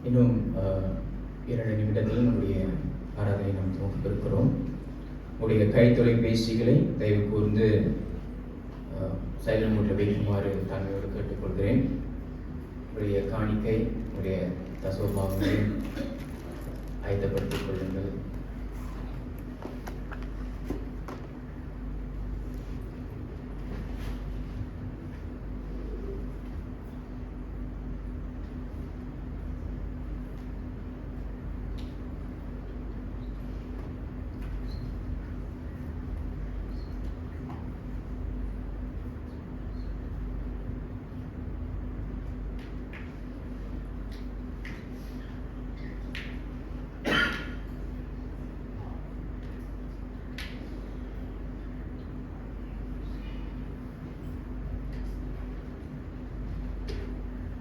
இன்னும் 2 நிமிடத்தில் நம்முடைய ஆராதனை நாம் துவக்கவிருக்கிறோம். உங்களுடைய கைத்தொலைபேசிகளை தயவு கூர்ந்து சைலண்ட் மோடில் வைக்குமாறு தாழ்மையோடு கேட்டுக்கொள்கிறேன். உங்களுடைய காணிக்கை, உங்களுடைய தசோபாவங்களை ஆயத்தப்படுத்திக் கொள்ளுங்கள்.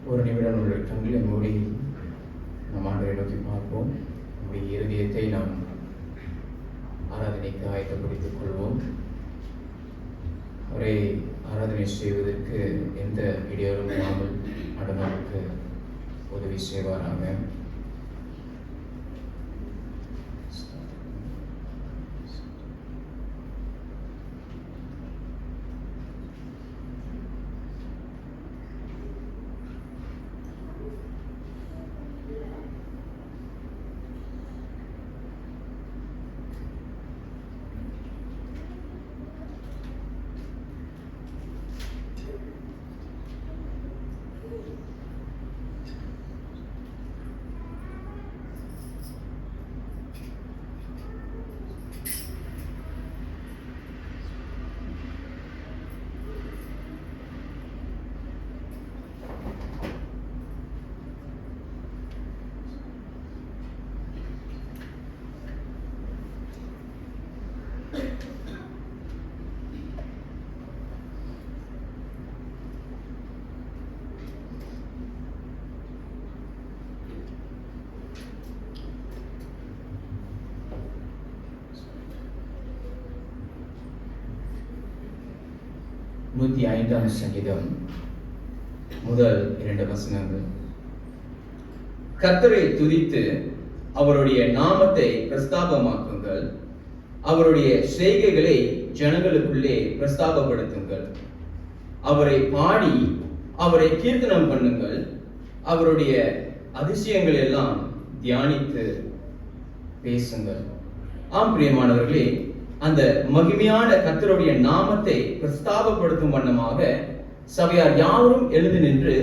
ஒரு நிமிடம் உள்ள கண்களை மூடி நம் ஆண்டவரை நோக்கி பார்ப்போம். நம்முடைய இருதயத்தை நாம் ஆராதனைக்கு ஆயத்தப்படுத்திக் கொள்வோம். அவரை ஆராதனை செய்வதற்கு எந்த இடையூறும் இல்லாமல் ஆண்டவருக்கு உதவி செய்வாராக. நூற்றி 5ஆம் சங்கீதம் முதல் 2 வசனங்கள். கர்த்தரை துதித்து அவருடைய நாமத்தை பிரஸ்தாபமாக்குங்கள், அவருடைய செய்கைகளை ஜனங்களுக்குள்ளே பிரஸ்தாபப்படுத்துங்கள். அவரை பாடி அவரை கீர்த்தனம் பண்ணுங்கள், அவருடைய அதிசயங்கள் எல்லாம் தியானித்து பேசுங்கள். ஆம் பிரியமானவர்களே, அந்த மகிமையான கர்த்தருடைய நாமத்தை பிரஸ்தாபப்படுத்தும் வண்ணமாக சபையார் யாவரும் எழுந்து நின்று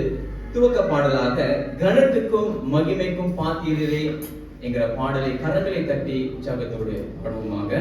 துவக்க பாடலாக கனத்துக்கும் மகிமைக்கும் பாத்திரரே என்கிற பாடலை கரங்களை தட்டி உற்சாகத்தோடு பாடுவோமாக.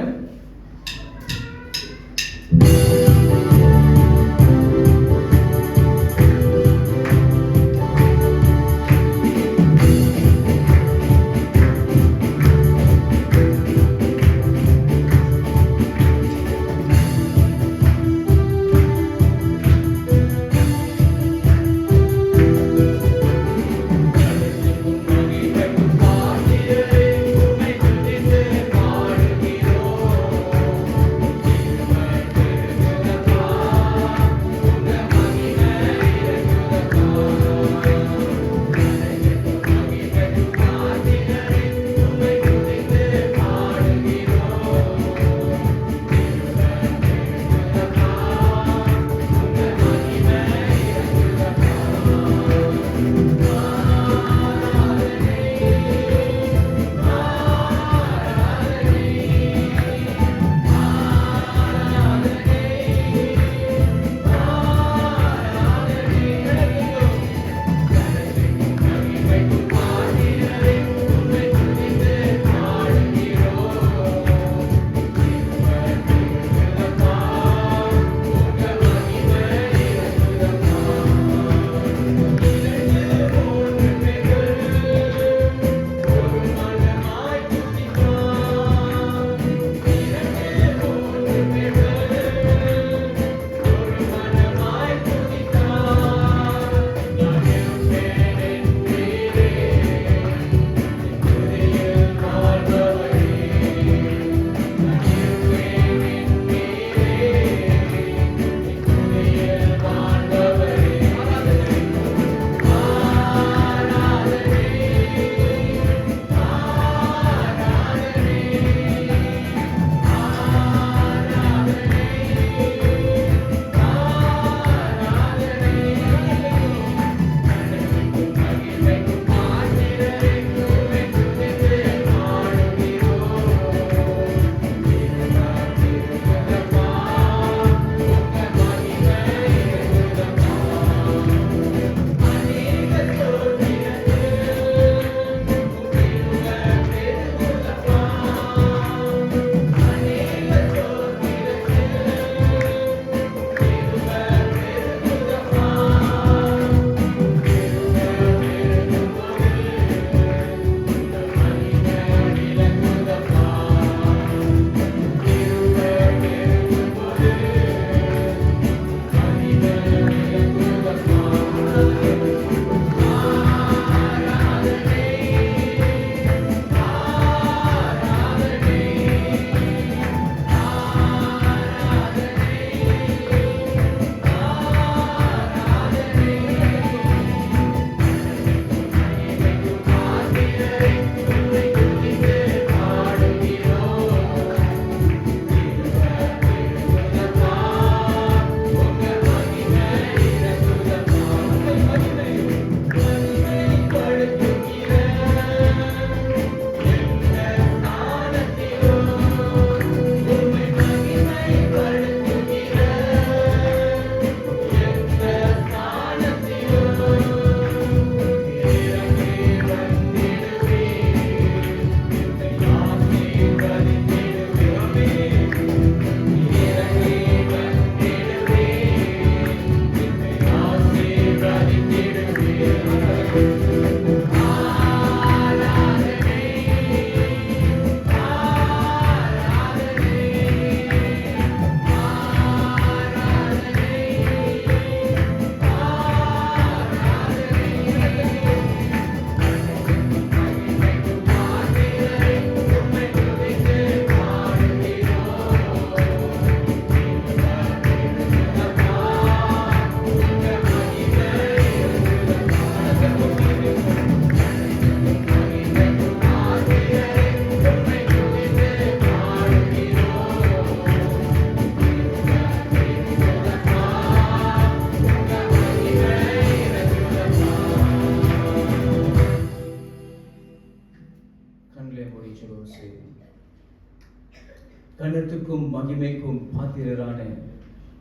கனத்துக்கும் மகிமைக்கும் பாத்திரரான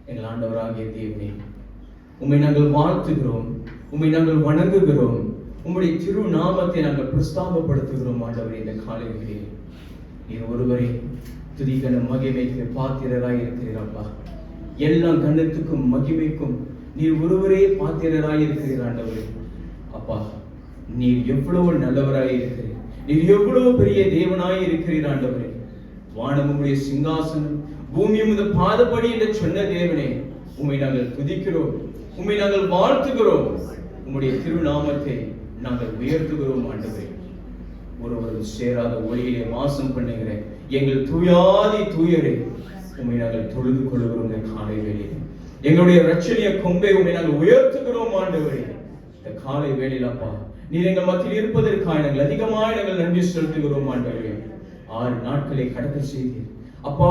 எங்கள் ஆண்டவராகிய தேவனே, உம்மை நாங்கள் வாழ்த்துகிறோம், உம்மை நாங்கள் வணங்குகிறோம், உம்முடைய திருநாமத்தை நாங்கள் பிரஸ்தாபப்படுத்துகிறோம். ஆண்டவரே, இந்த காலையிலே நீர் ஒருவரே துதிகன மகிமைக்கு பாத்திரராய் இருக்கிறீரப்பா. எல்லாம் கண்ணத்துக்கும் மகிமைக்கும் நீர் ஒருவரே பாத்திரராய் இருக்கிறீர். ஆண்டவரே அப்பா, நீர் எவ்வளவு நல்லவராய் இருக்கிறீர், நீர் எவ்வளவு பெரிய தேவனாய் இருக்கிறீர். ஆண்டவரே, வானம் உம்முடைய சிங்காசனம், பூமி உமது பாதப்படி என்று சொன்ன தேவனே, உம்மை நாங்கள் துதிக்கிறோம், உம்மை நாங்கள் வாழ்த்துகிறோம், உம்முடைய திருநாமத்தை நாங்கள் உயர்த்துகிறோம். ஆண்டவரே, ஒருவரும் சேராத ஒளியிலே வாசம் பண்ணுகிற எங்கள் தூயாதி தூயரே, உம்மை நாங்கள் தொழுது கொள்கிறோம். இந்த காலை வேளையில் எங்களுடைய ரட்சணிய கொம்பை உம்மை நாங்கள் உயர்த்துகிறோம். ஆண்டவரே, இந்த காலை வேளையில் அப்பா, நீர் எங்கள் மத்தியில் இருப்பதற்காக நாங்கள் அதிகமாக நாங்கள் நன்றி செலுத்துகிறோம். ஆண்டவரே, 6 நாட்களை கடக்க செய்தீர் அப்பா.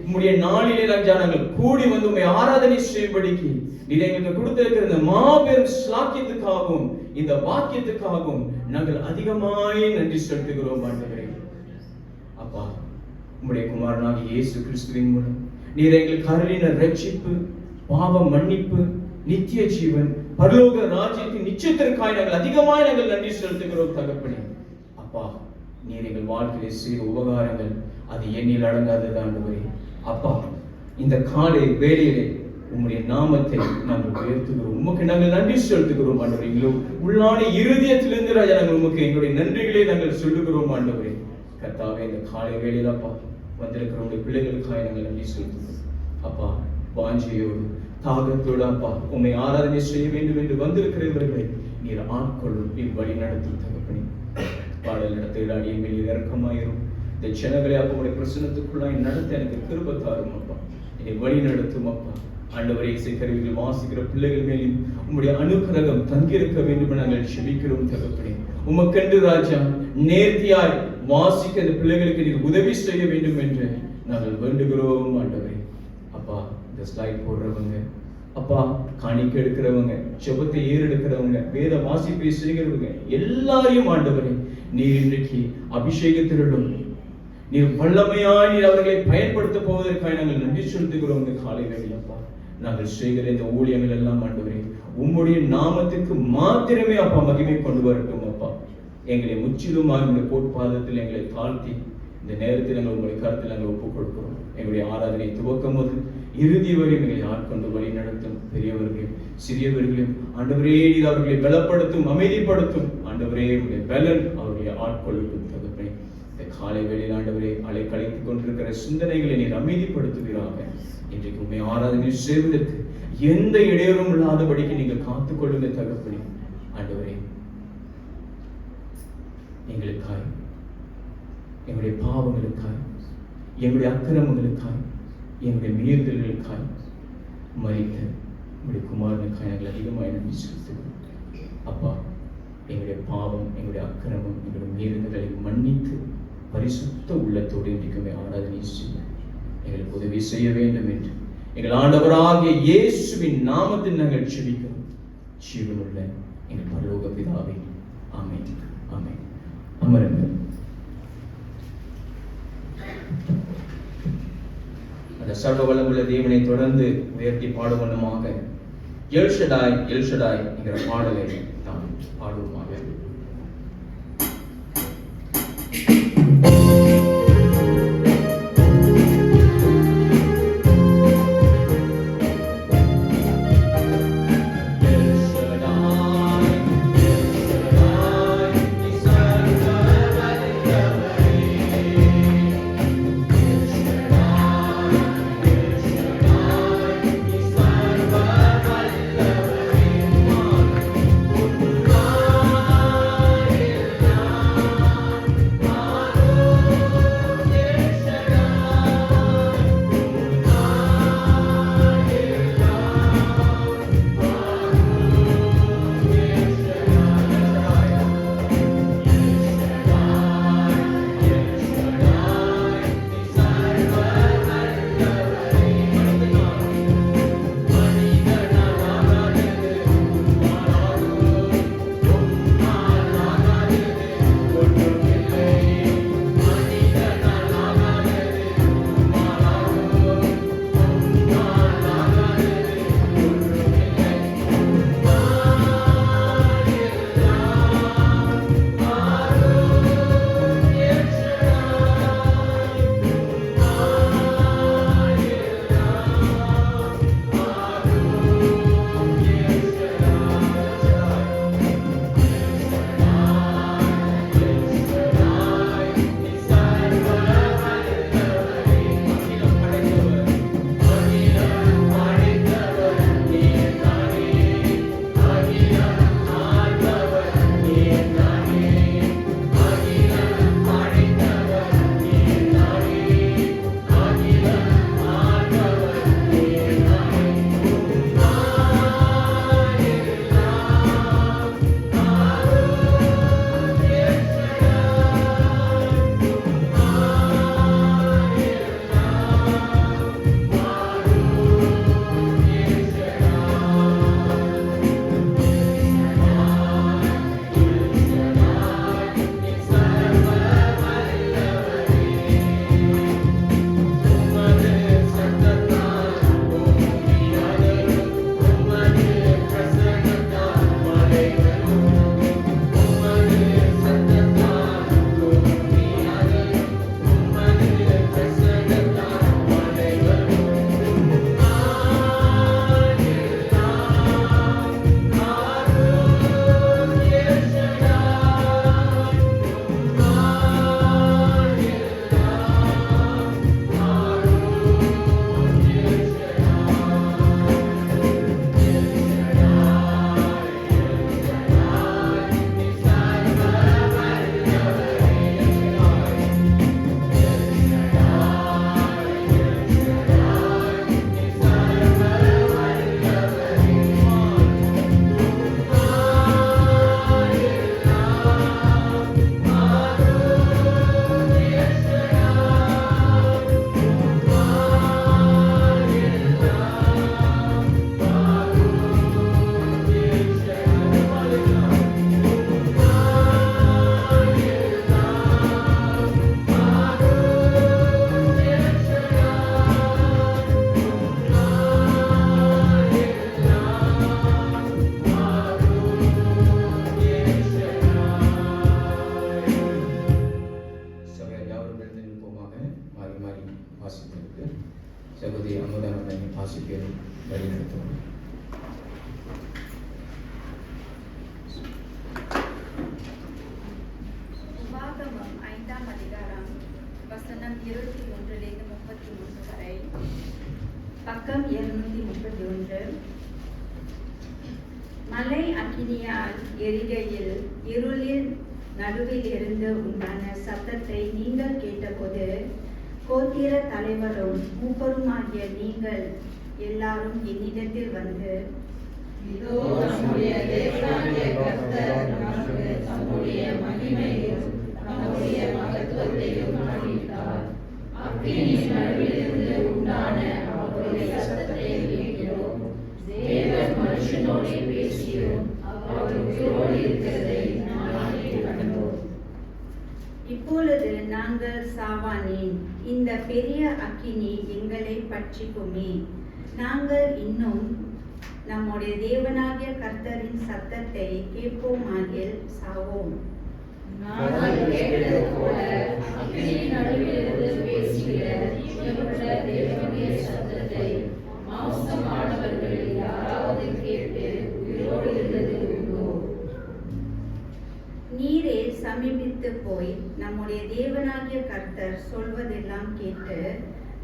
உம்முடைய நாளிலே நாங்கள் கூடி வந்து உம்மை ஆராதனை செய்யும்படிக்கு நீர் எங்களுக்கு கொடுத்திருக்கிற இந்த மாபெரும் ஸ்லாக்கியத்துக்காகவும் இந்த வாக்கியத்துக்காகவும் நாங்கள் அதிகமாய் நன்றி செலுத்துகிறோம். ஆண்டவரே அப்பா, உம்முடைய குமாரனாகிய இயேசு கிறிஸ்துவின் மூலம் நீர் எங்களுக்கு அருளின ரட்சிப்பு, பாவ மன்னிப்பு, நித்திய ஜீவன், பரலோக ராஜ்யத்தின் நிச்சயத்திற்காக நாங்கள் அதிகமாய் நாங்கள் நன்றி செலுத்துகிறோம். தகப்பனே அப்பா, நீர் எங்கள் வாழ்க்கையிலே செய்த உபகாரங்கள் அது எண்ணில் அடங்காதது. ஆண்டவரே அப்பா, இந்த காலை வேளையிலே உம்முடைய நாமத்தை நாங்கள் உயர்த்துகிறோம், உமக்கு நாங்கள் நன்றி செலுத்துகிறோம். ஆண்டவரே, உள்ளான இருதயத்திலிருந்து ராஜா நாங்கள் உமக்கு எங்களுடைய நன்றிகளை நாங்கள் சொல்லுகிறோம். ஆண்டவரே கர்த்தாவே, இந்த காலை வேளையில் அப்பா வந்திருக்கிற உடைய பிள்ளைகளுக்காக நாங்கள் நன்றி செலுத்துகிறோம். அப்பா, வாஞ்சையோடு தாகத்தோடு அப்பா உம்மை ஆராதனை செய்ய வேண்டும் என்று வந்திருக்கிறவர்களை நீர் ஆட்கொள்ளும், நீர் வழி நடத்தும். தகப்பனே, பாடல் நடத்துகிற அடியின் மேல் இறக்கமாயிரும். இந்த ஜனங்களை அப்பா உடைய பிரசனத்துக்குள்ளாய் நடத்த எனக்கு கிருபை தாரும் அப்பா, என்னை வழி நடத்தும் அப்பா. ஆண்டவரே, இசைக்கருவிகள் வாசிக்கிற பிள்ளைகள் மேலும் உம்முடைய அனுக்கிரகம் தங்கியிருக்க வேண்டும் என நாங்கள் செபிக்கிறோம். தகப்பனே, உமக்கென்று ராஜா நேர்த்தியாய் வாசிக்க அந்த பிள்ளைகளுக்கு நீர் உதவி செய்ய வேண்டும் என்று நாங்கள் வேண்டுகிறோம். ஆண்டவரே அப்பா, இந்த ஸ்லைட் போடுறவங்க அப்பா, காணிக்கை எடுக்கிறவங்க, செபத்தை ஏறெடுக்கிறவங்க, வேத வாசிப்பை செய்கிறவங்க எல்லாரையும் ஆண்டவரே நீர் இன்றைக்கு அபிஷேகத்திலும் நீர் வல்லமையாய் நீர் அவர்களை பயன்படுத்த போவதற்காக நாங்கள் நன்றி செலுத்துகிறோம். இந்த காலை வேளையில் அப்பா, நாங்கள் செய்கிற இந்த ஊழியங்கள் எல்லாம் ஆண்டவரே உம்முடைய நாமத்துக்கு மாத்திரமே அப்பா மகிமை கொண்டு வரட்டும். அப்பா, எங்களை முற்றிலுமாக உங்களுடைய கோட்பாதத்தில் எங்களை தாழ்த்தி இந்த நேரத்தில் நாங்கள் உங்களுடைய கருத்தில் நாங்கள் ஒப்புக் கொடுக்கிறோம். எங்களுடைய ஆராதனை துவக்கம் போது இறுதி வரையும் எங்களை ஆட்கொண்டு வழி நடத்தும். பெரியவர்களையும் சிறியவர்களையும் ஆண்டவரே நீர் அவர்களை பலப்படுத்தும், அமைதிப்படுத்தும். ஆண்டவரே, உங்களுடைய பலன் அவர்களை ஆட்கொள்ளட்டும். தகப்பனே, இந்த காலை வேளையில் ஆண்டவரே அலை கலைத்துக் கொண்டிருக்கிற சிந்தனைகளை நீர் அமைதிப்படுத்துவீராக. இன்றைக்கு உண்மை ஆராதனை செய்வதற்கு எந்த இடையூறும் இல்லாதபடிக்கு நீங்கள் காத்துக்கொள்ளுங்க. தகப்பனே, ஆண்டவரே எங்களுக்காய், எங்களுடைய பாவங்களுக்காய், எங்களுடைய அக்கிரமங்களுக்காய், எங்களுடைய மீறுதல்களுக்காய் மரித்த உங்களுடைய குமாரனுக்காய் நாங்கள் அதிகமாக நன்றி செலுத்துகிறோம். அப்பா, எங்களுடைய பாவம், எங்களுடைய அக்கிரமம், எங்களுடைய மீறுதல்களை மன்னித்து பரிசுத்த உள்ளத்தோடு இன்றைக்குமே ஆராதனை செய்ய எங்களுக்கு உதவி செய்ய வேண்டும் என்று எங்கள் ஆண்டவராகிய இயேசுவின் நாமத்தில் நாங்கள் செபிக்கிறோம். ஜீவனுள்ள எங்கள் பரலோக பிதாவே, ஆமென், ஆமென். அமருங்கள். அந்த சர்வ வல்லமுள்ள தேவனை தொடர்ந்து உயர்த்தி பாடுவனமாக எல் ஷடாய் எல் ஷடாய் என்கிற பாடலை நாம் பாடுவோமாக. Bye. 21 33 வரை. பக்கம் 231. மலை அக்கினியால் எரிகையில் இருளில் நடுவில் இருந்து உண்டான சத்தத்தை நீங்கள் கேட்டபோது கோத்திர தலைவரும் மூப்பருமாகிய நீங்கள் எல்லாரும் என்னிடத்தில் வந்து, இதோ நம்முடைய தேவனாகிய கர்த்தர் நமக்கு தம்முடைய மகிமையையும் நம்முடைய மகத்துவத்தையும் காண்பித்தார். அக்கினியின் நடுவிலிருந்து உண்டான அவருடைய சத்தத்தை கேட்கிறோம். தேவன் மனுஷனோடு பேசியும் அவர் உயிரோடு இருக்கிறதை நாங்கள் கண்டோம். இப்பொழுது நாங்கள் சாவானேன், இந்த பெரிய அக்கினி எங்களை பட்சிக்குமே. நாங்கள் இன்னும் நம்முடைய தேவனாகிய கர்த்தரின் சத்தத்தை கேட்போமாகில் சாவோம். நாங்கள் கேட்டது போல அக்கினியின் நடுவிலிருந்து பேசுகிற ஜீவனுள்ள தேவனுடைய சத்தத்தை மாம்சமானவர்கள் யாராவது கேட்டு உயிரோடு இருந்தது உண்டோ? நீரே சமீபித்து போய் நம்முடைய தேவனாகிய கர்த்தர் சொல்வதெல்லாம் கேட்டு,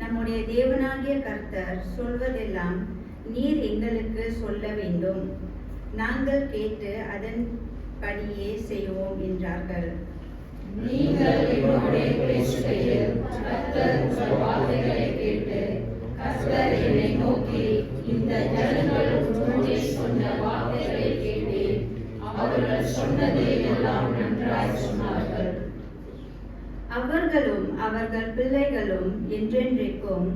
நம்முடைய தேவனாகிய கர்த்தர் சொல்வதெல்லாம் நீர் எங்களுக்கு சொல்ல வேண்டும். நாங்கள் கேட்டு அதன்படியே செய்வோம் என்றார்கள். நீங்கள் என்னோடு பேசுகையில் கர்த்தர் உங்கள் வார்த்தைகளை கேட்டு, கர்த்தர் என்னை நோக்கி, இந்த ஜனங்கள் உன்னோடே சொன்ன வார்த்தைகளை கேட்டேன். அவர்கள் சொன்னதை எல்லாம் நன்றாய் சொன்னார்கள். அவர்களும் அவர்கள் பிள்ளைகளும் என்றென்றைக்கும்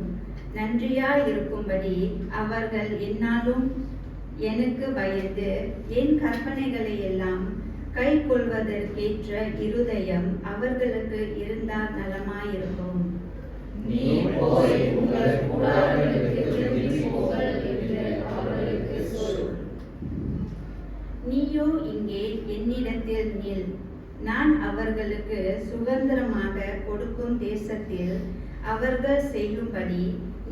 நன்றியாயிருக்கும்படி அவர்கள் என்னாலும் எனக்கு பயந்து என் கற்பனைகளை எல்லாம் கை கொள்வதற்கேற்ற இருதயம் அவர்களுக்கு இருந்தால் நலமாயிருக்கும். நீ போய் உங்கள் கூடாரங்களுக்கு திரும்பி போங்கள் என்று அவர்களுக்கு சொல். நீயோ இங்கே என்னிடத்தில் நில். நான் அவர்களுக்கு சுதந்திரமாக கொடுக்கும் தேசத்தில் அவர்கள் செய்யும்படி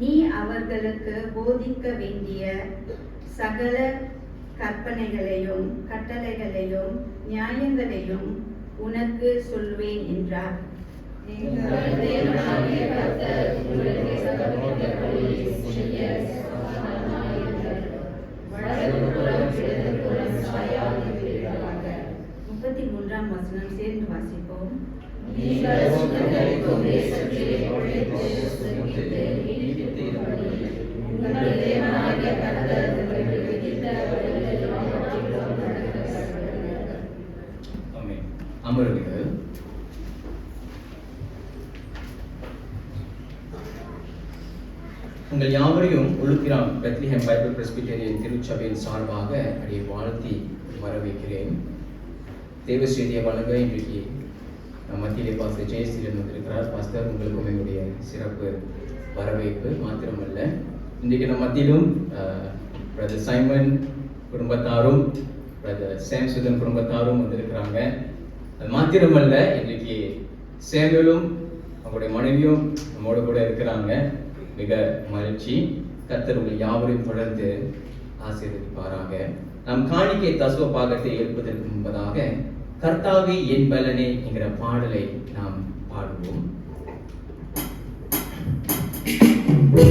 நீ அவர்களுக்கு போதிக்க வேண்டிய சகல கற்பனைகளையும் கட்டளைகளையும் நியாயங்களையும் உனக்கு சொல்வேன் என்றார். எங்கள் தேவனாகிய கர்த்தர் உங்களுக்கு கற்பித்தபடி செய்ய சமாதானமாயிருங்கள். வலதுபுறம் இடதுபுறம் சாயாதிருப்பீர்களாக. 33ஆம் வசனம் சேர்ந்து வாசிப்போம். நீங்கள் சுதந்தரிக்கும் தேசத்திலே உழைத்து சுதந்திரித்து நீடித்திருப்பபடி உங்கள் தேவனாகிய கர்த்தர் உங்களுக்கு விதித்த வழிகளில் அவற்றிலும் நடக்க கடவுள். ஆமென். அமருங்கள். உங்கள் யாவரையும் உலுக்கிராம் பெத்லஹேம் பைபிள் பிரெஸ்பிட்டேரியன் திருச்சபையின் சார்பாக அடியை வாழ்த்தி வரவேற்கிறேன். தேவ செய்தியை வழங்க இன்றைக்கு மத்தியிலே பாஸ்டர் ஜெயசீலன் வந்திருக்கிறார். பாஸ்டர், உங்களுக்கும் என்னுடைய சிறப்பு வரவேற்பு. மாத்திரமல்ல, இன்றைக்கு நம்ம மத்தியிலும் பிரதர் சைமன் குடும்பத்தாரும் பிரதர் சாம்சுதன் குடும்பத்தாரும் வந்திருக்கிறாங்க. அது மாத்திரமல்ல, இன்றைக்கு சேமியலும் அவங்களுடைய மனைவியும் நம்மோடு கூட இருக்கிறாங்க. மிக மகிழ்ச்சி. கர்த்தர் உங்கள் யாவரையும் தொடர்ந்து ஆசீர்வதிப்பாராக. நாம் காணிக்கை தசவ பாகத்தை ஏற்பதற்கு முன்பதாக கர்த்தாவே என் பலனே என்கிற பாடலை நாம் பாடுவோம். கர்த்தாவே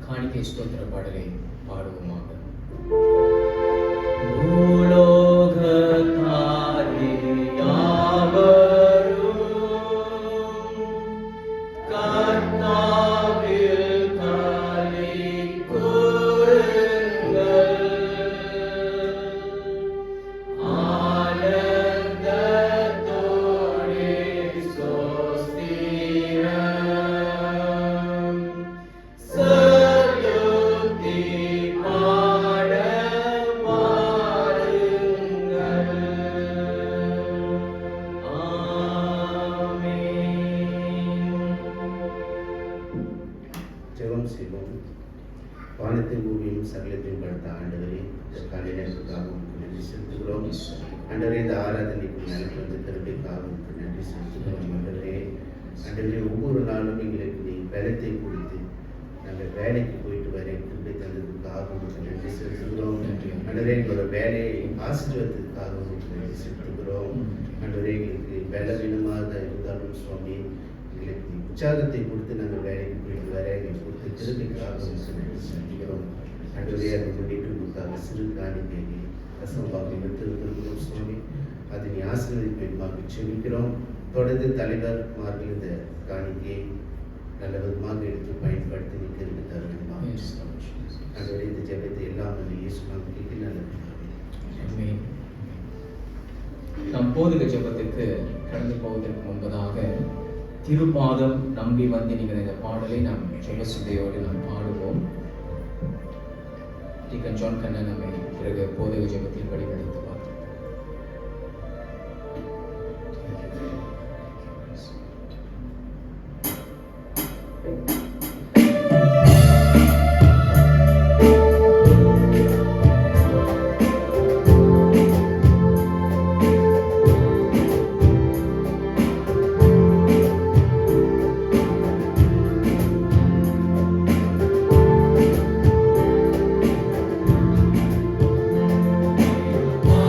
காணிக்கை ஸ்தோத்திர பாடலை பாடுவோமாக. பூலோகத்தாரே யாவரும் கர்த்தாவில் களி கூருங்கள். ஆனந்தத்தோடே ஸ்தோத்திரம் சர்வதி பாட பாருங்கள். ஜெபம் செய்வோம். வானத்தையும் பூமியும் சகலத்தையும் படைத்த ஆண்டவரே, இதற்கான நேரத்துக்காக உங்களுக்கு நன்றி செலுத்துகிறோம். ஆண்டவரே, இந்த ஆராதனைக்கு எனக்கு வந்து கருணைக்காக உங்களுக்கு நன்றி செலுத்துகிறோம். ஆண்டவரே, ஒவ்வொரு நாளும் எங்களுக்கு நீ பலத்தை கொடுத்து நாங்கள் வேலைக்கு போயிட்டு வர திருப்பி தந்ததுக்காக உங்களுக்கு நன்றி செலுத்துகிறோம். ஆண்டவரே, எங்களோட வேலையை ஆசீர்வாதத்துக்காக உங்களுக்கு நன்றி செலுத்துகிறோம். ஆண்டவரே, எங்களுக்கு பலவீனமாக இருந்தாலும் சுவாமி எங்களுக்கு உற்சாகத்தை கொடுத்து நாங்கள் வேலைக்கு போயிட்டு வர எங்களுக்கு கொடுத்து திருப்பிக்காக நன்றி செலுத்துகிறோம். ஆண்டவரே, அதை முன்னிட்டு உங்களுக்காக சிறு காணிக்கை ரசம்பாக எடுத்திருக்கிறோம் சுவாமி. அதை நீ ஆசீர்வதிப்பதாக செபிக்கிறோம். தொடர்ந்து தலைவர்மார்கள் இந்த காணிக்கையை நல்ல விதமாக எடுத்து பயன்படுத்தி நிற்கிறது தருணமாக. ஆண்டவரே, இந்த ஜெபத்தை எல்லாம் இயேசு நாமத்திற்கு நல்ல ஆமென். நாம் போதுக ஜெபத்திற்கு கடந்து போவதற்கு முன்பதாக திருப்பாதம் நம்பி வந்து நீங்கள் இந்த பாடலை நாம் ஜெபசுதையோடு நாம் பாடுவோம். டீக்கன் ஜான் கண்ணன் நம்மை பிறகு போதுக ஜெபத்தில் படிப்படுத்த பார்த்தோம். ஆ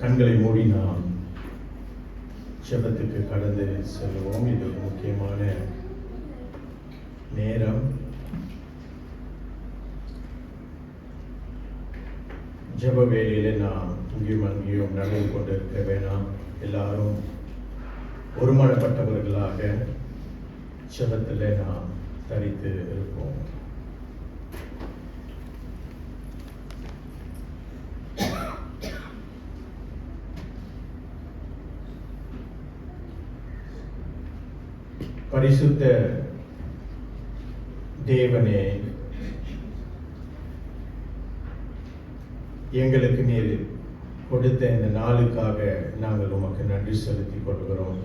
கண்களை மூடி நாம் ஜெபத்துக்கு கடந்து செல்வோம். இது ஒரு முக்கியமான நேரம். ஜெப வேளையில நாம் இங்கேயும் அங்கேயும் நடந்து கொண்டிருக்க வேணாம். எல்லாரும் ஒருமனப்பட்டவர்களாக ஜெபத்தில் நாம் தரித்து இருப்போம். பரிசுத்த தேவனே, எங்களுக்கு நீர் கொடுத்த இந்த நாளுக்காக நாங்கள் உமக்கு நன்றி செலுத்திக் கொள்கிறோம்.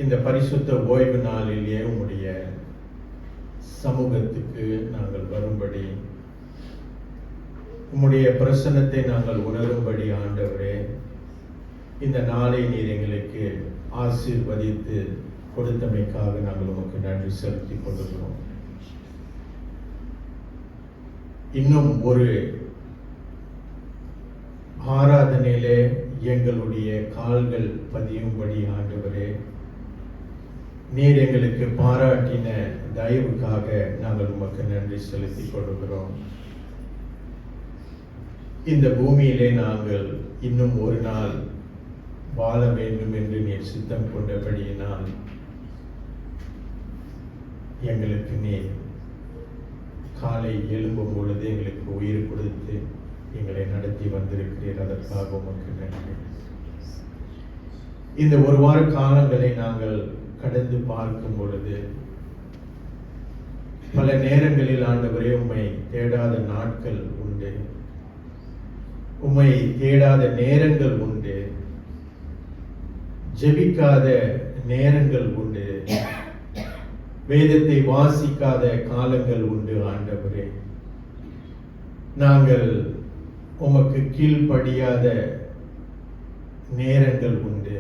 இந்த பரிசுத்த ஓய்வு நாளிலே உம்முடைய சமூகத்துக்கு நாங்கள் வரும்படி, உம்முடைய பிரசன்னத்தை நாங்கள் உணரும்படி ஆண்டவரே, இந்த நாளை நீர் எங்களுக்கு ஆசீர்வதித்து கொடுத்தமைக்காக நாங்கள் உமக்கு நன்றி செலுத்திக் கொள்கிறோம். இன்னும் ஒரு ஆராதனையிலே எங்களுடைய கால்கள் பதியும்படி ஆண்டவரே, நீர் எங்களுக்கு பாராட்டின தயவுக்காக நாங்கள் உமக்கு நன்றி செலுத்திக் கொள்கிறோம். இந்த பூமியிலே நாங்கள் இன்னும் ஒரு நாள் வாழ வேண்டும் என்று நீர் சித்தம் கொண்டபடியினால் எங்களுக்கு நீர் காலை எழும்பும் பொழுது எங்களுக்கு உயிர் கொடுத்து எங்களை நடத்தி வந்திருக்கிறீர். அதற்காக உமக்கு நன்றி. இந்த ஒரு வார காலங்களை நாங்கள் கடந்து பார்க்கும் பொழுது பல நேரங்களில் ஆண்டவரே உம்மை தேடாத நாட்கள் உண்டு, உம்மை தேடாத நேரங்கள் உண்டு, ஜெபிக்காத நேரங்கள் உண்டு, வேதத்தை வாசிக்காத காலங்கள் உண்டு. ஆண்டவரே, நாங்கள் உமக்கு கீழ்ப்படியாத நேரங்கள் உண்டு.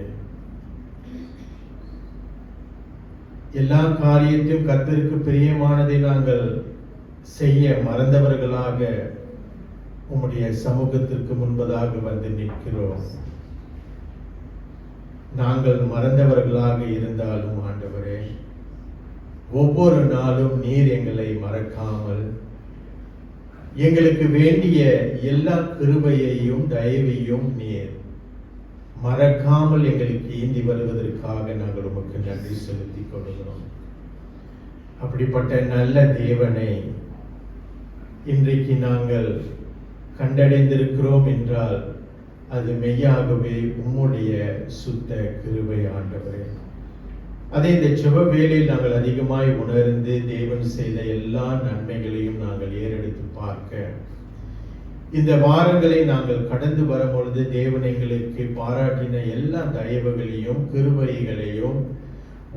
எல்லா காரியத்தையும் கர்த்தருக்கு பிரியமானதை நாங்கள் செய்ய மறந்தவர்களாக உம்முடைய சமூகத்திற்கு முன்பதாக வந்து நிற்கிறோம். நாங்கள் மறந்தவர்களாக இருந்தாலும் ஆண்டவரே, ஒவ்வொரு நாளும் நீர் எங்களை மறக்காமல் எங்களுக்கு வேண்டிய எல்லா கிருபையையும் தயவையும் நீர் மறக்காமல் எங்களுக்கு ஈந்தி வருவதற்காக நாங்கள் உமக்கு நன்றி செலுத்திக் கொள்கிறோம். அப்படிப்பட்ட நல்ல தேவனை இன்றைக்கு நாங்கள் கண்டடைந்திருக்கிறோம் என்றால் அது மெய்யாகவே உம்முடைய சுத்த கிருபை ஆண்டவரே. அதே இந்த செப வேளையில் நாங்கள் அதிகமாய் உணர்ந்து தேவன் செய்த எல்லா நன்மைகளையும் நாங்கள் ஏறெடுத்து பார்க்க, இந்த வாரங்களை நாங்கள் கடந்து வரும்பொழுது தேவன் எங்களுக்கு பாராட்டின எல்லா தயவுகளையும் கிருபைகளையும்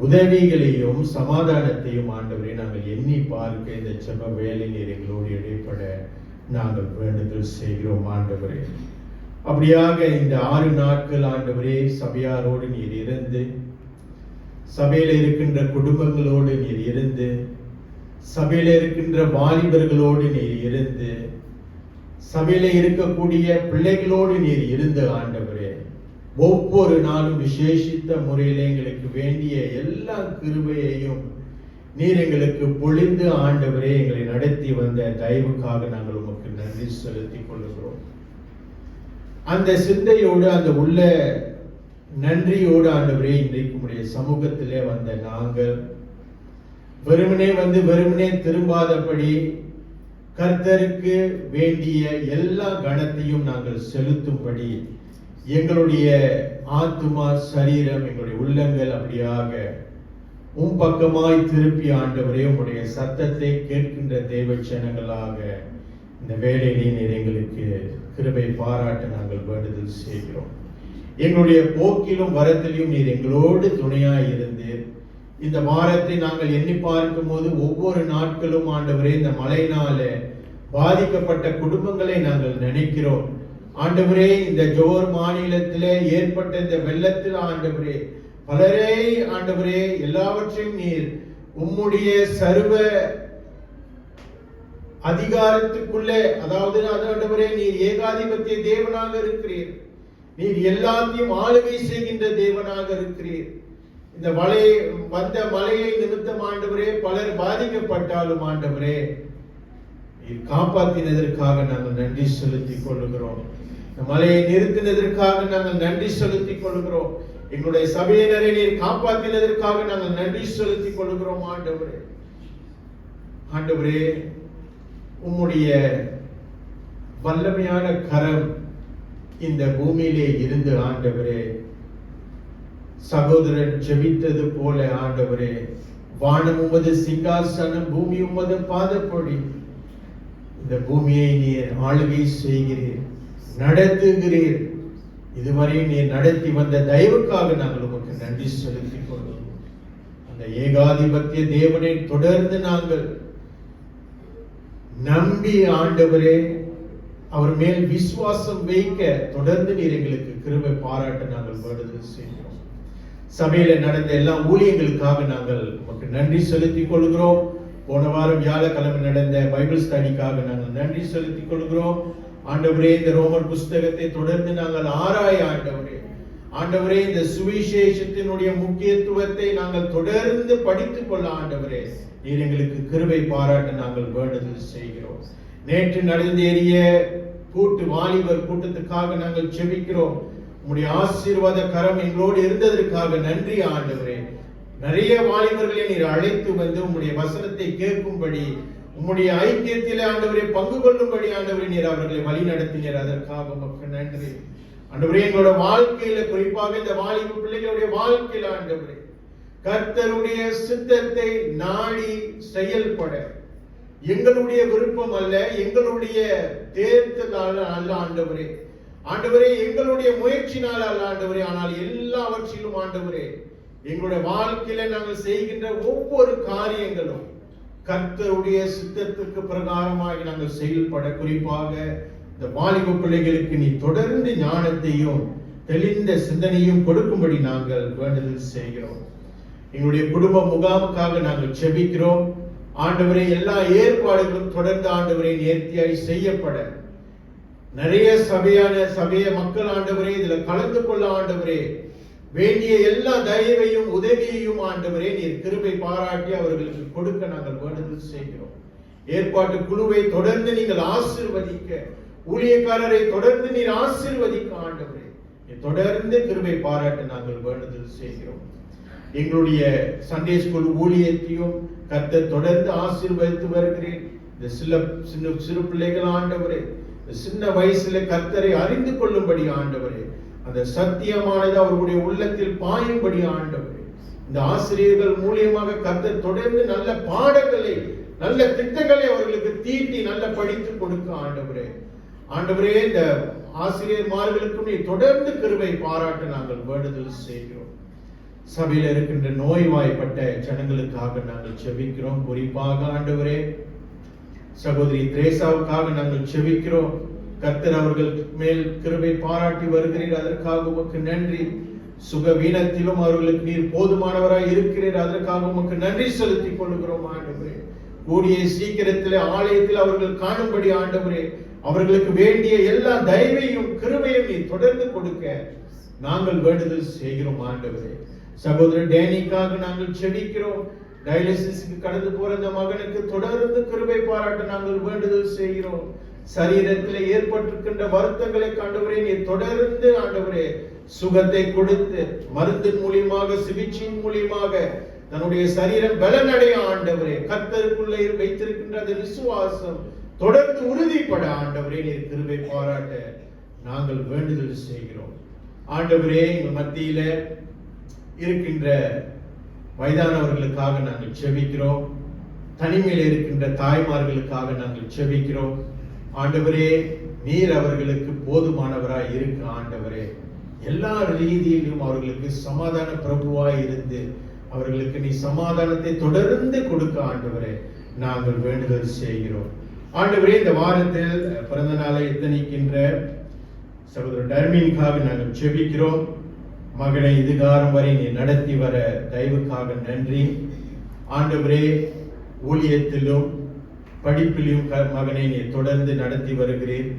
உதவிகளையும் சமாதானத்தையும் ஆண்டவரை நாங்கள் எண்ணி பார்க்க இந்த செப வேலை நீர் எங்களோடு இடைப்பட நாங்கள் வேண்டுதல் செய்கிறோம் ஆண்டவரே. அப்படியாக இந்த 6 நாட்கள் ஆண்டவரே சபையாரோடு நீர் இருந்து, சபையில இருக்கின்ற குடும்பங்களோடு நீர் இருந்து, சபையில இருக்கின்ற வாலிபர்களோடு நீர் இருந்து, சபையில இருக்கக்கூடிய பிள்ளைகளோடு நீர் இருந்த ஆண்டவரே, ஒவ்வொரு நாளும் விசேஷித்த முறையில் எங்களுக்கு வேண்டிய எல்லா கிருபையையும் நீர் எங்களுக்கு பொழிந்து ஆண்டவரே எங்களை நடத்தி வந்த தயவுக்காக நாங்கள் உமக்கு நன்றி செலுத்திக் கொள்கிறோம். அந்த சிந்தையோடு, அந்த உள்ள நன்றியோடு ஆண்டவரே, இன்றைக்கு உம்முடைய சமூகத்திலே வந்த நாங்கள் வெறுமனே திரும்பாதபடி கர்த்தருக்கு வேண்டிய எல்லா கணத்தையும் நாங்கள் செலுத்தும்படி எங்களுடைய ஆத்துமா, சரீரம், எங்களுடைய உள்ளங்கள் அப்படியாக உம் பக்கமாய் திருப்பி ஆண்டவரே உம்முடைய சத்தத்தை கேட்கின்ற தேவ ஜனங்களாக இந்த வேலையிலே நீர் எங்களுக்கு கிருபை பாராட்ட நாங்கள் வேண்டுதல் செய்கிறோம். எங்களுடைய போக்கிலும் வரத்திலும் நீர் எங்களோடு துணையாய் இருந்து இந்த வாரத்தை நாங்கள் எண்ணி பார்க்கும் போது ஒவ்வொரு நாட்களும் ஆண்டவரே இந்த மழையினால பாதிக்கப்பட்ட குடும்பங்களை நாங்கள் நினைக்கிறோம். ஆண்டவரே, இந்த ஜோர் மாநிலத்திலே ஏற்பட்ட இந்த வெள்ளத்தில் ஆண்டவரே பலரே ஆண்டவரே எல்லாவற்றையும் நீர் உம்முடைய சர்வ அதிகாரத்துக்குள்ளே, அதாவது ஆண்டவரே நீர் ஏகாதிபத்திய தேவனாக இருக்கிறீர், நீர் எல்லாத்தையும் ஆளுகை செய்கின்ற தேவனாக இருக்கிறீர். இந்த மலையை நிமித்தம் ஆண்டவரே பலர் பாதிக்கப்பட்டாலும் ஆண்டவரே நீர் காப்பாற்றினதற்காக நாங்கள் நன்றி செலுத்திக் கொள்கிறோம். இந்த மலையை நிறுத்தினதற்காக நாங்கள் நன்றி செலுத்திக் கொள்கிறோம். எங்களுடைய சபையினரை நீர் காப்பாற்றினதற்காக நாங்கள் நன்றி செலுத்திக் கொள்கிறோம். ஆண்டவரே உம்முடைய வல்லமையான கரம் இந்த பூமியிலே இருந்து ஆண்டவரே சகோதரன் ஜெபித்தது போல ஆண்டவரே, வானம் உமது சிங்காசனம், பூமி உமது பாதப்படி. இந்த பூமியை நீர் ஆளுகை செய்கிறீர், நடத்துகிறீர். இதுவரை நீர் நடத்தி வந்த தயவுக்காக நாங்கள் உமக்கு நன்றி செலுத்திக் கொள்வோம். அந்த ஏகாதிபத்திய தேவனை தொடர்ந்து நாங்கள் நம்பி ஆண்டவரே அவர் மேல் விசுவாசம் வைக்க தொடர்ந்து நீர் எங்களுக்கு கிருபை பாராட்ட நாங்கள் வேண்டுதல் செய்கிறோம். சபையில நடந்த எல்லா ஊழியங்களுக்காக நாங்கள் உமக்கு நன்றி செலுத்திக் கொள்கிறோம். போன வாரம் வியாழக்கிழமை நடந்த பைபிள் ஸ்டடிக்காக நாங்கள் நன்றி செலுத்திக் கொள்கிறோம். ஆண்டவரே இந்த ரோமர் புஸ்தகத்தை தொடர்ந்து நாங்கள் ஆராய ஆண்டவரே இந்த சுவிசேஷத்தினுடைய முக்கியத்துவத்தை நாங்கள் தொடர்ந்து படித்துக் கொள்ள ஆண்டவரே நீர் எங்களுக்கு கிருபை பாராட்ட நாங்கள் வேண்டுதல் செய்கிறோம். நேற்று நடந்தேறிய கூட்டு வாலிபர் கூட்டத்துக்காக நாங்கள் ஜெபிக்கிறோம். உம்முடைய ஆசீர்வாத கரம் எங்களோடு இருந்ததற்காக நன்றி ஆண்டவரே. நிறைய வாலிபர்களை நீர் அழைத்து வந்து உம்முடைய வசனத்தை கேட்கும்படி, உம்முடைய ஐக்கியத்திலே ஆண்டவரே பங்கு கொள்ளும்படி ஆண்டவரே நீர் அவர்களை வழி நடத்தினீர். அதற்காக உமக்கு நன்றி ஆண்டவரே. எங்களோட வாழ்க்கையில, குறிப்பாக இந்த வாலிப பிள்ளைகளுடைய வாழ்க்கையில ஆண்டவரே கர்த்தருடைய சித்தத்தை நாடி செயல்பட, எங்களுடைய விருப்பம் அல்ல, எங்களுடைய தேர்தலால அல்ல ஆண்டவரே, எங்களுடைய முயற்சினால் அல்ல ஆண்டவரே, ஆனால் எல்லாவற்றிலும் ஆண்டவரே எங்களுடைய வாழ்க்கையில நாங்கள் செய்கின்ற ஒவ்வொரு காரியங்களும் கர்த்தருடைய சித்தத்துக்கு பிரகாரமாக நாங்கள் செயல்பட, குறிப்பாக இந்த வாலிப பிள்ளைகளுக்கு நீ தொடர்ந்து ஞானத்தையும் தெளிந்த சிந்தனையும் கொடுக்கும்படி நாங்கள் வேண்டுதல் செய்கிறோம். எங்களுடைய குடும்ப முகாமுக்காக நாங்கள் ஜெபிக்கிறோம். ஆண்டவரே எல்லா ஏற்பாடுகளும் தொடர்ந்து ஆண்டவரே நேர்த்தியாய் செய்யப்பட, நிறைய சபைய மக்கள் ஆண்டவரே இதுல கலந்து கொள்ள ஆண்டவரே வேண்டிய எல்லா தயவையும் உதவியையும் ஆண்டவரே நீர் கிருபை பாராட்டி அவர்களுக்கு கொடுக்க நாங்கள் வேண்டுதல் செய்கிறோம். ஏற்பாட்டு குழுவை தொடர்ந்து நீங்கள் ஆசீர்வதிக்க, ஊழியக்காரரை தொடர்ந்து நீர் ஆசீர்வதிக்க ஆண்டவரே தொடர்ந்து கிருபை பாராட்ட நாங்கள் வேண்டுதல் செய்கிறோம். எங்களுடைய சண்டே ஸ்கூல் ஊழியத்தையும் கர்த்தர் தொடர்ந்து ஆசீர்வதித்து வருகிறேன். இந்த சிறு பிள்ளைகள் ஆண்டவரே சின்ன வயசுல கர்த்தரை அறிந்து கொள்ளும்படி ஆண்டவரே, அந்த சத்தியமானது அவர்களுடைய உள்ளத்தில் பாயும்படி ஆண்டவரே, இந்த ஆசிரியர்கள் மூலியமாக கர்த்தர் தொடர்ந்து நல்ல பாடங்களை, நல்ல திட்டங்களை அவர்களுக்கு தீட்டி நல்ல படித்து கொடுக்க ஆண்டவரே இந்த ஆசிரியர்மார்களுக்கும் நீ தொடர்ந்து கிருபை பாராட்ட நாங்கள் வேண்டுதல் செய்கிறோம். சபையில் இருக்கின்ற நோய்வாய்ப்பட்ட ஜனங்களுக்காக நாங்கள் ஜெபிக்கிறோம். குறிப்பாக ஆண்டவரே சகோதரி திரேசாவுக்காக நாங்கள் ஜெபிக்கிறோம். கர்த்தர் அவர்கள் மேல் கிருபை பாராட்டி வருகிறீர், அதற்காக உமக்கு நன்றி. சுகவீனத்திலும் அவர்களுக்கு நீர் போதுமானவராய் இருக்கிறீர், அதற்காக உமக்கு நன்றி செலுத்திக் கொள்கிறோம் ஆண்டவரே. கூடிய சீக்கிரத்தில் ஆலயத்தில் அவர்கள் காணும்படி ஆண்டவரே அவர்களுக்கு வேண்டிய எல்லா தயவையும் கிருபையும் நீ தொடர்ந்து கொடுக்க நாங்கள் வேண்டுதல் செய்கிறோம் ஆண்டவரே. சகோதரர் டேனிக்காக நாங்கள் ஜெபிக்கிறோம். டயாலிசிஸ்க்கு கடந்து போற அந்த மகனுக்கு தொடர்ந்து கிருபை பாராட்ட நாங்கள் வேண்டுதல் செய்கிறோம். சரீரத்தில் ஏற்பட்டிருக்கின்ற வருத்தங்களை ஆண்டவரே நீ தொடர்ந்து ஆண்டவரே சுகத்தை கொடுத்து, மருந்தின் மூலியமாக சிகிச்சையின் மூலியமாக தன்னுடைய சரீரம் பலனடைய ஆண்டவரே, கர்த்தருக்குள்ளே வைத்திருக்கின்ற அந்த விசுவாசம் தொடர்ந்து உறுதிப்பட ஆண்டவரே நீர் கிருபை பாராட்ட நாங்கள் வேண்டுதல் செய்கிறோம். ஆண்டவரே எங்கள் மத்தியில இருக்கின்ற வயதானவர்களுக்காக நாங்கள் ஜெபிக்கிறோம். தனிமையில் இருக்கின்ற தாய்மார்களுக்காக நாங்கள் ஜெபிக்கிறோம். ஆண்டவரே நீர் அவர்களுக்கு போதுமானவராய் இருக்க ஆண்டவரே, எல்லா ரீதியிலும் அவர்களுக்கு சமாதான பிரபுவாய் இருந்து அவர்களுக்கு நீ சமாதானத்தை தொடர்ந்து கொடுக்க ஆண்டவரே நாங்கள் வேண்டுதல் செய்கிறோம். ஆண்டவரே இந்த வாரத்தில் பிறந்த நாளை எத்தனிக்கின்ற சகோதரர் டர்மினுக்காக நாங்கள் ஜெபிக்கிறோம். மகனை இதுகாரம் வரை நீ நடத்தி வர தயவுக்காக நன்றி ஆண்டவரே. ஊழியத்திலும் படிப்பிலும் மகனை நீர் தொடர்ந்து நடத்தி வருகிறீர்.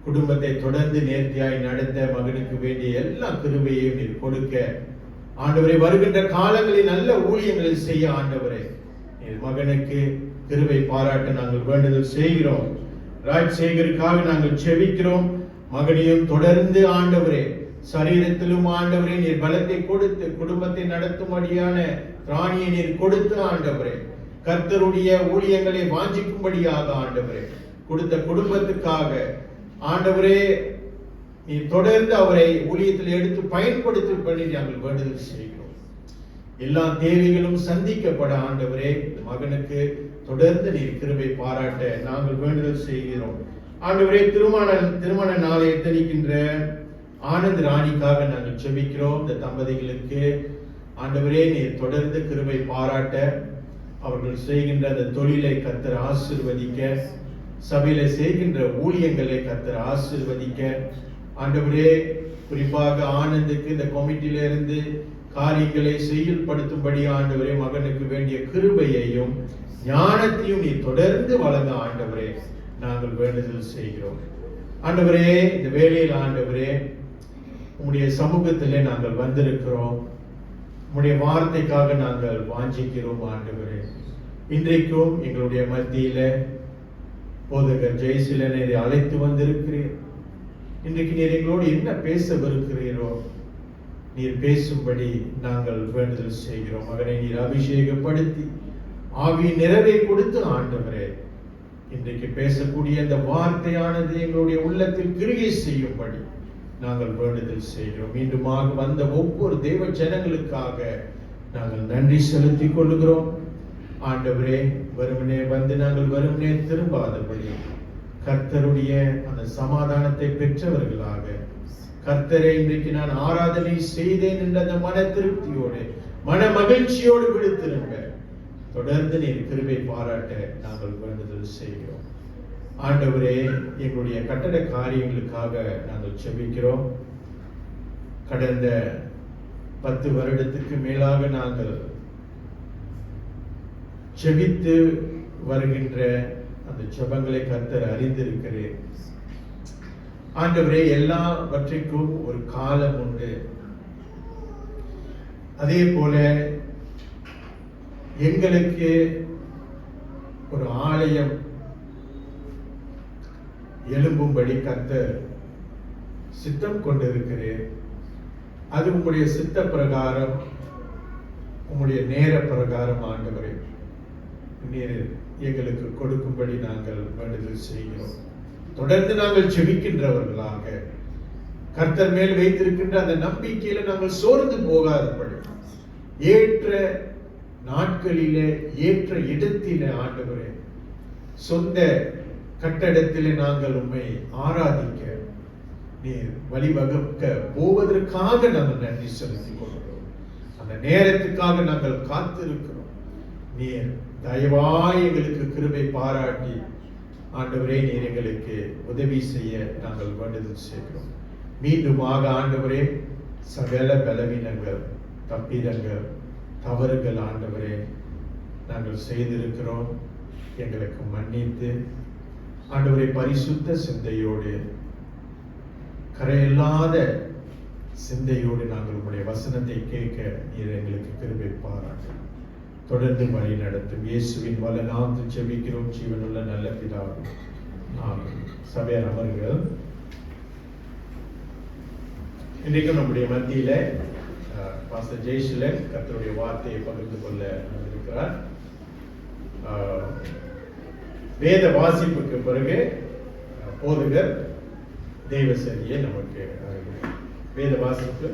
குடும்பத்தை தொடர்ந்து நேர்த்தியாய் நடத்த மகனுக்கு வேண்டிய எல்லா கிருபையையும் நீர் கொடுக்க ஆண்டவரே, வருகின்ற காலங்களில் நல்ல ஊழியங்களை செய்ய ஆண்டவரே நீர் மகனுக்கு கிருபை பாராட்ட நாங்கள் வேண்டுதல் செய்கிறோம். ராஜ்சேகருக்காக நாங்கள் செபிக்கிறோம். மகனையும் தொடர்ந்து ஆண்டவரே சரீரத்திலும் ஆண்டவரே நீர் பலத்தை கொடுத்து குடும்பத்தை நடத்தும்படியான திராணியை நீர் கொடுத்து ஆண்டவரே கர்த்தருடைய ஊழியங்களை வாஞ்சிக்கும்படியாக ஆண்டவரே கொடுத்த குடும்பத்துக்காக ஆண்டவரே நீர் தொடர்ந்து அவரை ஊழியத்தில் எடுத்து பயன்படுத்தி நாங்கள் வேண்டுதல் செய்கிறோம். எல்லா தேவைகளும் சந்திக்கப்பட ஆண்டவரே மகனுக்கு தொடர்ந்து நீர் கிருபை பாராட்ட நாங்கள் வேண்டுதல் செய்கிறோம். ஆண்டவரே திருமண நாளை எத்தனிக்கின்ற ஆனந்த் ராணிக்காக நாங்கள் செபிக்கிறோம். இந்த தம்பதிகளுக்கு ஆண்டவரே நீர் தொடர்ந்து கிருபை பாராட்ட அவர்கள் செய்கின்ற அந்த தொழிலை கர்த்தர் ஆசீர்வதிக்க, சபையில செய்கின்ற ஊழியங்களை கர்த்தர் ஆசீர்வதிக்க ஆண்டவரே குறிப்பாக ஆனந்துக்கு இந்த கமிட்டியில இருந்து காரியங்களை செயல்படுத்தும்படி ஆண்டவரே மகனுக்கு வேண்டிய கிருபையையும் ஞானத்தையும் நீ தொடர்ந்து வழங்க ஆண்டவரே நாங்கள் வேண்டுதல் செய்கிறோம். ஆண்டவரே இந்த வேளையில் ஆண்டவரே உம்முடைய சமூகத்திலே நாங்கள் வந்திருக்கிறோம். உம்முடைய வார்த்தைக்காக நாங்கள் வாஞ்சிக்கிறோம் ஆண்டவரே. இன்றைக்கும் எங்களுடைய மத்தியில போதகர் ஜெயசீலனை அழைத்து வந்திருக்கிறீர். இன்றைக்கு நீர் எங்களோடு என்ன பேச விருக்கிறீரோ நீர் பேசும்படி நாங்கள் வேண்டுதல் செய்கிறோம். மகனை நீர் அபிஷேகப்படுத்தி ஆவியின் நிறைவை கொடுத்து ஆண்டவரே இன்றைக்கு பேசக்கூடிய அந்த வார்த்தையானது எங்களுடைய உள்ளத்தில் கிரியை செய்யும்படி நாங்கள் வேண்டுதல் செய்கிறோம். மீண்டுமாக வந்த ஒவ்வொரு தேவ ஜனங்களுக்காக நாங்கள் நன்றி செலுத்திக் கொள்கிறோம். ஆண்டவரே வருமனே வந்து நாங்கள் வருமனே திரும்பாதபடி கர்த்தருடைய அந்த சமாதானத்தை பெற்றவர்களாக கர்த்தரை இன்றைக்கு நான் ஆராதனை செய்தேன் என்ற அந்த மன திருப்தியோடு மன மகிழ்ச்சியோடு விடுத்திருங்க தொடர்ந்து நீர் கிருபை பாராட்ட நாங்கள் வேண்டுதல் செய்கிறோம். ஆண்டவரே எங்களுடைய கட்டட காரியங்களுக்காக நாங்கள் செபிக்கிறோம். கடந்த 10 வருடத்துக்கு மேலாக நாங்கள் செபித்து வருகின்ற அந்த ஜெபங்களை கர்த்தர் அறிந்திருக்கிறேன். ஆண்டவரே எல்லாவற்றிற்கும் ஒரு காலம் உண்டு. அதே போல எங்களுக்கு ஒரு ஆலயம் எழும்பும்படி கர்த்தர் சித்தம் கொண்டிருக்கிறேன். அது உங்களுடைய சித்த பிரகாரம் உங்களுடைய நேர பிரகாரம் ஆண்டவரே நீர் எங்களுக்கு கொடுக்கும்படி நாங்கள் வேண்டுதல் செய்கிறோம். தொடர்ந்து நாங்கள் செபிக்கின்றவர்களாக கர்த்தர் மேல் வைத்திருக்கின்ற அந்த நம்பிக்கையில நாங்கள் சோர்ந்து போகாதபடி ஏற்ற நாட்களிலே ஏற்ற இடத்திலே ஆண்டவரே சொந்த கட்டடத்திலே நாங்கள் உம்மை ஆராதிக்க நீர் வழிவகுக்க போவதற்காக நாங்கள் நன்றி செலுத்திக் கொள்கிறோம். அந்த நேரத்துக்காக நாங்கள் காத்திருக்கிறோம். நீர் தயவாய் எங்களுக்கு கிருபை பாராட்டி ஆண்டவரே நீர் எங்களுக்கு உதவி செய்ய நாங்கள் வேண்டுதல் செய்கிறோம். மீண்டுமாக ஆண்டவரே சகல பலவீனங்கள் தப்பிதங்கள் தவறுகள் ஆண்டவரே நாங்கள் செய்திருக்கிறோம். எங்களுக்கு மன்னித்து ஆண்டவரே பரிசுத்த சிந்தையோடு கரையில்லாத சிந்தையோடு நாங்கள் உங்களுடைய வசனத்தை கேட்க நீர் எங்களுக்கு கிருபை பாராட்டு தொடர்ந்து வழி நடத்தும். இயேசுவின் வல்ல நாமத்தில் ஜெபிக்கிறோம் ஜீவனுள்ள நல்ல பிதாவே. ஆமென். சபையார் அமருங்கள். இன்றைக்கும் நம்முடைய மத்தியில பாஸ்டர் ஜெயசீலன் கர்த்தருடைய வார்த்தையை பகிர்ந்து கொள்ள இருக்கிறார். வேத வாசிப்புக்கு பிறகு போதகர் தெய்வசரியை நமக்கு வேத வாசிப்பு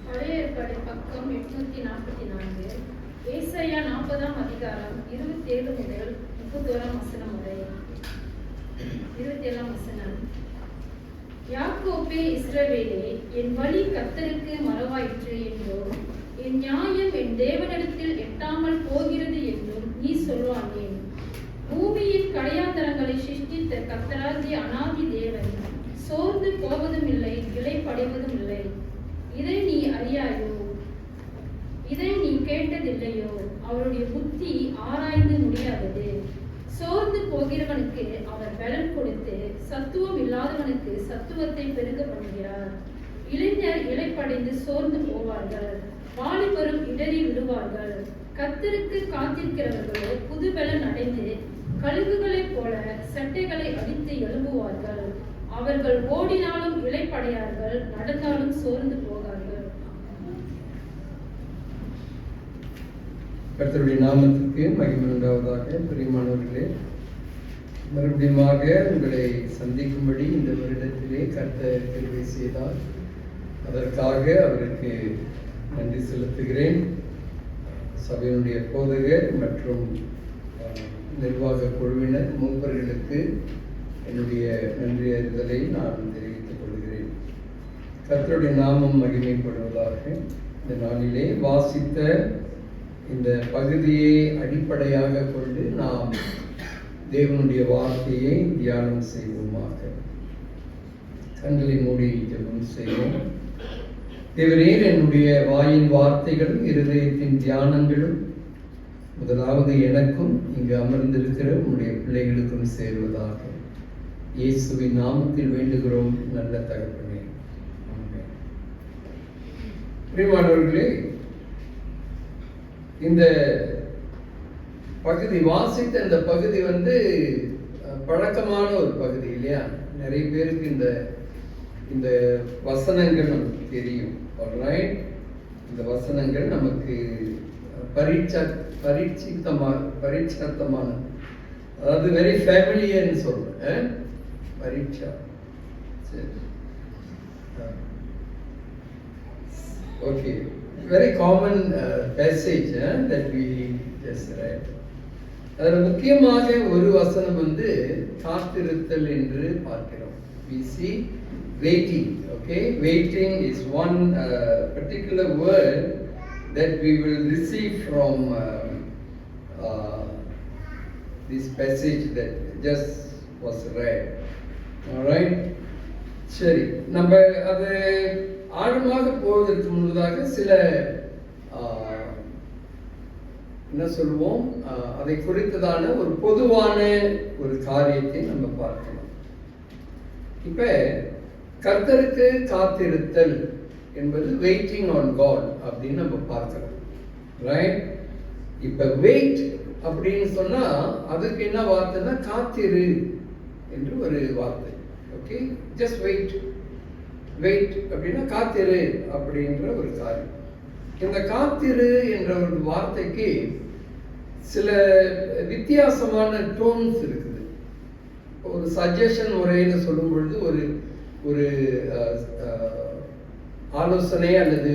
பழைய ஏற்பாடு பக்கம் 844 ஏசாயா 40ஆம் அதிகாரம் 27 முதல் 31ஆம் வசனம் வரை. 27ஆம் வசனம். யாக்கோபே இஸ்ரவேலே, என் வழி கர்த்தருக்கு மறவாயிற்று என்றும் என் நியாயம் என் தேவனிடத்தில் எட்டாமல் போகிறது என்றும் நீ சொல்வானேன். பூமியின் கடையாந்தரங்களை சிருஷ்டித்த கர்த்தராகிய அநாதி தேவன் சோர்ந்து போவதும் இல்லை, இளைப்படைவதும் இல்லை. இதை நீ அறியாயோ? இல்லையோ? அவருடைய புத்தி ஆராய்ந்து முடியாதது. சோர்ந்து போகிறவனுக்கு அவர் பலன் கொடுத்து, சத்துவம் இல்லாதவனுக்கு சத்துவத்தை பெருக பண்ணுகிறார். இளைஞர் இளைப்படைந்து சோர்ந்து போவார்கள், வாலிபரும் இடறி விடுவார்கள். கர்த்தருக்கு காத்திருக்கிறவர்களோ புதுபலன் அடைந்து கழுகுகளைப் போல சட்டைகளை அடித்து எழும்புவார்கள். அவர்கள் ஓடினாலும் இளைப்படையார்கள், நடந்தாலும் சோர்ந்து போகார்கள். கர்த்தருடைய நாமத்திற்கு மகிமை உண்டாவதாக. பிரியமானவர்களே, மறுபடியுமாக உங்களை சந்திக்கும்படி இந்த வருடத்திலே கர்த்தர் கிருபை செய்தார். அதற்காக அவருக்கு நன்றி செலுத்துகிறேன். சபையினுடைய போதகர் மற்றும் நிர்வாக குழுவினர், மூப்பர்களுக்கு என்னுடைய நன்றி அறிதலை நான் தெரிவித்துக் கொள்கிறேன். கர்த்தருடைய நாமம் மகிமைப்படுவதாக. இந்த நாளிலே வாசித்த இந்த பகுதியை அடிப்படையாக கொண்டு நாம் தேவனுடைய வார்த்தையை தியானம் செய்வோமாக. கண்களை மூடி ஜெபம் செய்வோம். தேவரீர், என்னுடைய வாயின் வார்த்தைகளும் இருதயத்தின் தியானங்களும் முதலாவது எனக்கும் இங்கு அமர்ந்திருக்கிற உன்னுடைய பிள்ளைகளுக்கும் சேர்வதாக. இயேசுவின் நாமத்தில் வேண்டுகிறோம் நல்ல தகப்பனே. ஆமென். பிரியமானவர்களே, இந்த பகுதி வாசித்த இந்த பகுதி பழக்கமான ஒரு பகுதி இல்லையா? நிறைய பேருக்கு இந்த வசனங்கள் நமக்கு தெரியும். ஆல்ரைட், இந்த வசனங்கள் நமக்கு பரிச்சத்தமான, அதாவது வெரி ஃபேமிலியர்னு சொல்றேன். பரீட்சா, சரி, okay, very common passage that we just read. அதில் முக்கியமாக ஒரு வசனம் காத்திருத்தல் என்று பார்க்கிறோம். We see waiting. Okay, waiting is one particular word that we will receive from this passage that just was read. All right, சரி, நம்ம அது ஆழமாக போவதற்கு முன்பதாக சில என்ன சொல்லுவோம், அதை குறித்ததான ஒரு பொதுவான ஒரு காரியத்தை நம்ம பார்க்கலாம். இப்ப கர்த்தருக்கு காத்திருத்தல் என்பது வெயிட்டிங் ஆன் காட் அப்படின்னு நம்ம பார்க்கிறோம். ரைட், இப்ப வெயிட் அப்படின்னு சொன்னா அதுக்கு என்ன வார்த்தைன்னா காத்திரு என்று ஒரு வார்த்தை. Okay, just wait. வெயிட் அப்படின்னா காத்திரு அப்படின்ற ஒரு காரியம். இந்த காத்திரு என்ற ஒரு வார்த்தைக்கு சில வித்தியாசமான டோன்ஸ் இருக்குது. ஒரு சஜஷன் முறையில் சொல்லும் பொழுது ஒரு ஆலோசனை அல்லது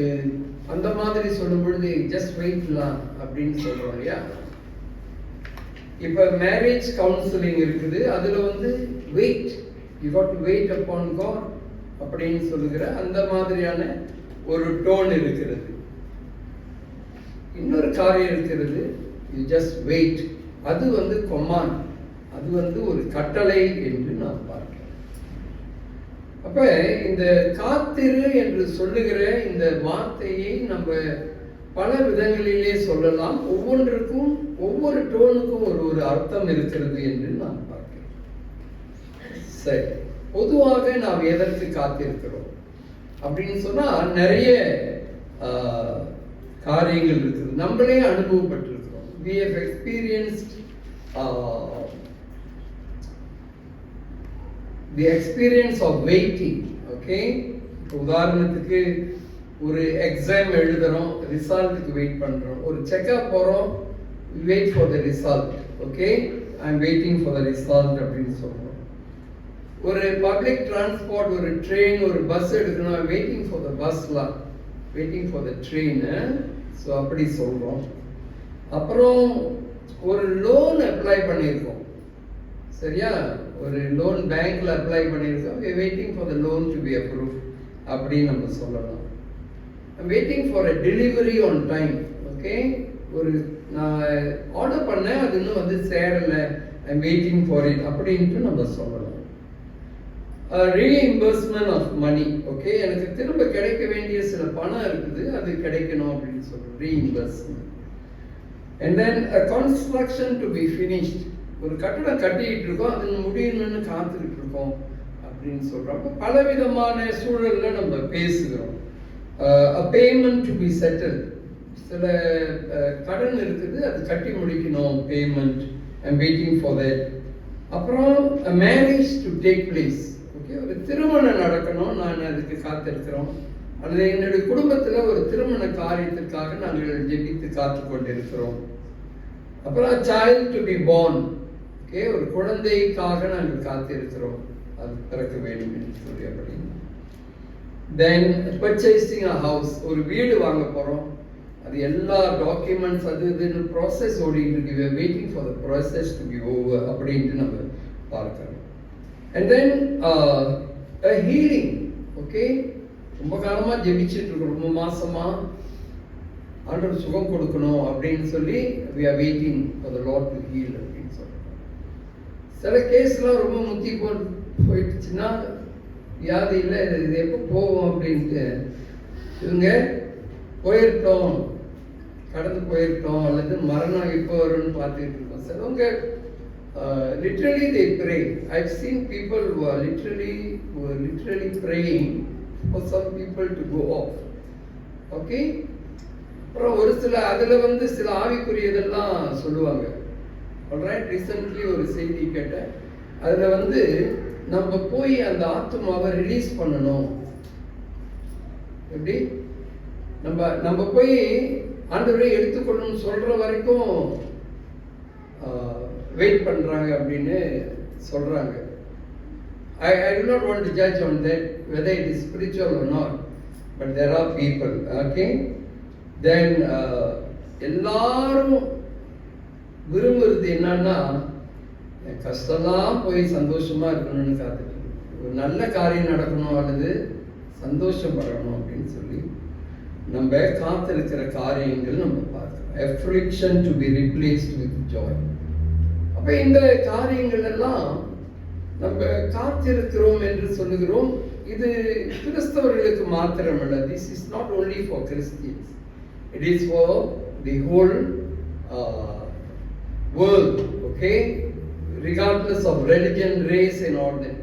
அந்த மாதிரி சொல்லும் பொழுது ஜஸ்ட் வெயிட்லாம் அப்படின்னு சொல்றோம் இல்லையா? இப்ப மேரேஜ் கவுன்சிலிங் இருக்குது, அதுல wait, you got to wait upon God அப்படின்னு சொல்லுகிற அந்த மாதிரியான ஒரு டோன் இருக்கிறது. இன்னொரு காரியம் இருக்கிறது, யூ ஜஸ்ட் வெயிட், அது கொமாண்ட், அது ஒரு கட்டளை என்று நாம் பார்க்கிறோம். அப்ப இந்த காத்திரு என்று சொல்லுகிற இந்த வார்த்தையை நம்ம பல விதங்களிலே சொல்லலாம். ஒவ்வொன்றுக்கும் ஒவ்வொரு டோனுக்கும் ஒரு அர்த்தம் இருக்கிறது என்று நாம் பார்க்கிறோம். சரி, பொதுவாக நாம் எதற்கு காத்திருக்கிறோம் அப்படின்னு சொன்னா நிறைய காரியங்கள் இருக்குது. நம்மளே அனுபவப்பட்டிருக்கிறோம். We have experienced the experience of waiting. Okay, உதாரணத்துக்கு ஒரு எக்ஸாம் எழுதுறோம், ரிசல்ட்டுக்கு வெயிட் பண்றோம். ஒரு செக்அப் போறோம், wait for the result. Okay, I am waiting for the result அப்படின்னு சொல்றோம். ஒரு பப்ளிக் டிரான்ஸ்போர்ட், ஒரு ட்ரெயின், ஒரு பஸ் எடுக்கணும், வெயிட்டிங் ஃபார் த பஸ்லாம், waiting for the train. So அப்படி சொல்றோம். அப்புறம் ஒரு லோன் அப்ளை பண்ணியிருக்கோம், சரியா? ஒரு லோன் பேங்க்ல அப்ளை பண்ணியிருக்கோம், waiting for the loan to be approve அப்படின்னு நம்ம சொல்லலாம். Waiting for a delivery on time. Okay, ஒரு நான் ஆர்டர் பண்ணேன், அது இன்னும் சேரலை, I am waiting for it அப்படின்ட்டு நம்ம சொல்லலாம். Reimbursement of money. ஓகே, எனக்கு திரும்ப கிடைக்க வேண்டிய சில பணம் இருக்குது, அது கிடைக்கணும் அப்படின்னு சொல்றோம், reimbursement. And then a construction to be finished. ஒரு கட்டடம் கட்டிக்கிட்டு இருக்கோம், அது முடியணும்னு காத்துக்கிட்டு இருக்கோம் அப்படின்னு சொல்கிறோம். அப்போ பலவிதமான சூழலில் நம்ம பேசுகிறோம். Uh payment to be settle. சில கடன் இருக்குது, அது கட்டி முடிக்கணும், payment, I'm waiting for that. அப்புறம் marriage to take place. Okay, ஒரு திருமணம் நடக்கணும், நான் அதுக்கு காத்திருக்கிறோம். அல்லது என்னுடைய குடும்பத்தில் ஒரு திருமண காரியத்திற்காக நாங்கள் ஜெபித்து காத்து கொண்டிருக்கிறோம். அப்புறம் child to be born. Okay, ஒரு குழந்தைக்காக நாங்கள் காத்திருக்கிறோம், அது பிறக்க வேண்டும் என்று சொல்லி. அப்படி தென் பர்ச்சேசிங் அ ஹவுஸ், ஒரு வீடு வாங்க போகிறோம், அது எல்லா டாக்குமெண்ட்ஸ் அது இதுன்னு ப்ராசஸ் ஓடிட்டு இருக்கு, waiting for the process to be over அப்படின்ட்டு நம்ம பார்க்கிறோம். And then healing. ஓகே, ரொம்ப காலமாக ஜெபிச்சுட்டு இருக்கோம், ரொம்ப மாசமா ஆண்டவர் சுகம் கொடுக்கணும் அப்படின்னு சொல்லி we are waiting for the Lord to heal அப்படின்னு சொல்றோம். சில கேஸ்லாம் ரொம்ப முத்தி போயிடுச்சுன்னா வியாதி இல்லை, இது எப்போ போவோம் அப்படின்ட்டு இவங்க போயிருட்டோம், கடந்து போயிருட்டோம், அல்லது மரணம் எப்போ வரும்னு பார்த்துட்டு இருக்கோம். சிலவங்க literally they pray. I've seen people who are literally praying for some people to go off. Okay, அப்புறம் ஒரு சில அதில் சில ஆவிக்குரியதெல்லாம் சொல்லுவாங்க. ஆல்ரைட், ரீசென்ட்லி ஒரு செய்தி கேட்டேன், அதில் நம்ம போய் அந்த ஆத்மாவை ரிலீஸ் பண்ணணும். எப்படி நம்ம போய் ஆண்டவரை எடுத்துக்கொள்ளணும்னு சொல்ற வரைக்கும் வெயிட் பண்றாங்க அப்படின்னு சொல்றாங்க. I do not want to judge on that whether it is spiritual or not, but there are people. Okay, then எல்லாரும் விரும்புறது என்னன்னா கஷ்டம்லாம் போய் சந்தோஷமா இருக்கணும்னு காத்துட்டு, ஒரு நல்ல காரியம் நடக்கணும் அல்லது சந்தோஷப்படணும் அப்படின்னு சொல்லி நம்ம காத்திருக்கிற காரியங்கள் நம்ம பார்க்கிறோம். affliction to be replaced with joy. அப்ப இந்த காரியங்கள் எல்லாம் நம்ம காத்திருக்கிறோம் என்று சொல்லுகிறோம். இது கிறிஸ்தவர்களுக்கு மாத்திரமல்ல. This is not only for Christians. It is for the whole world. Okay, regardless of religion, race and all that.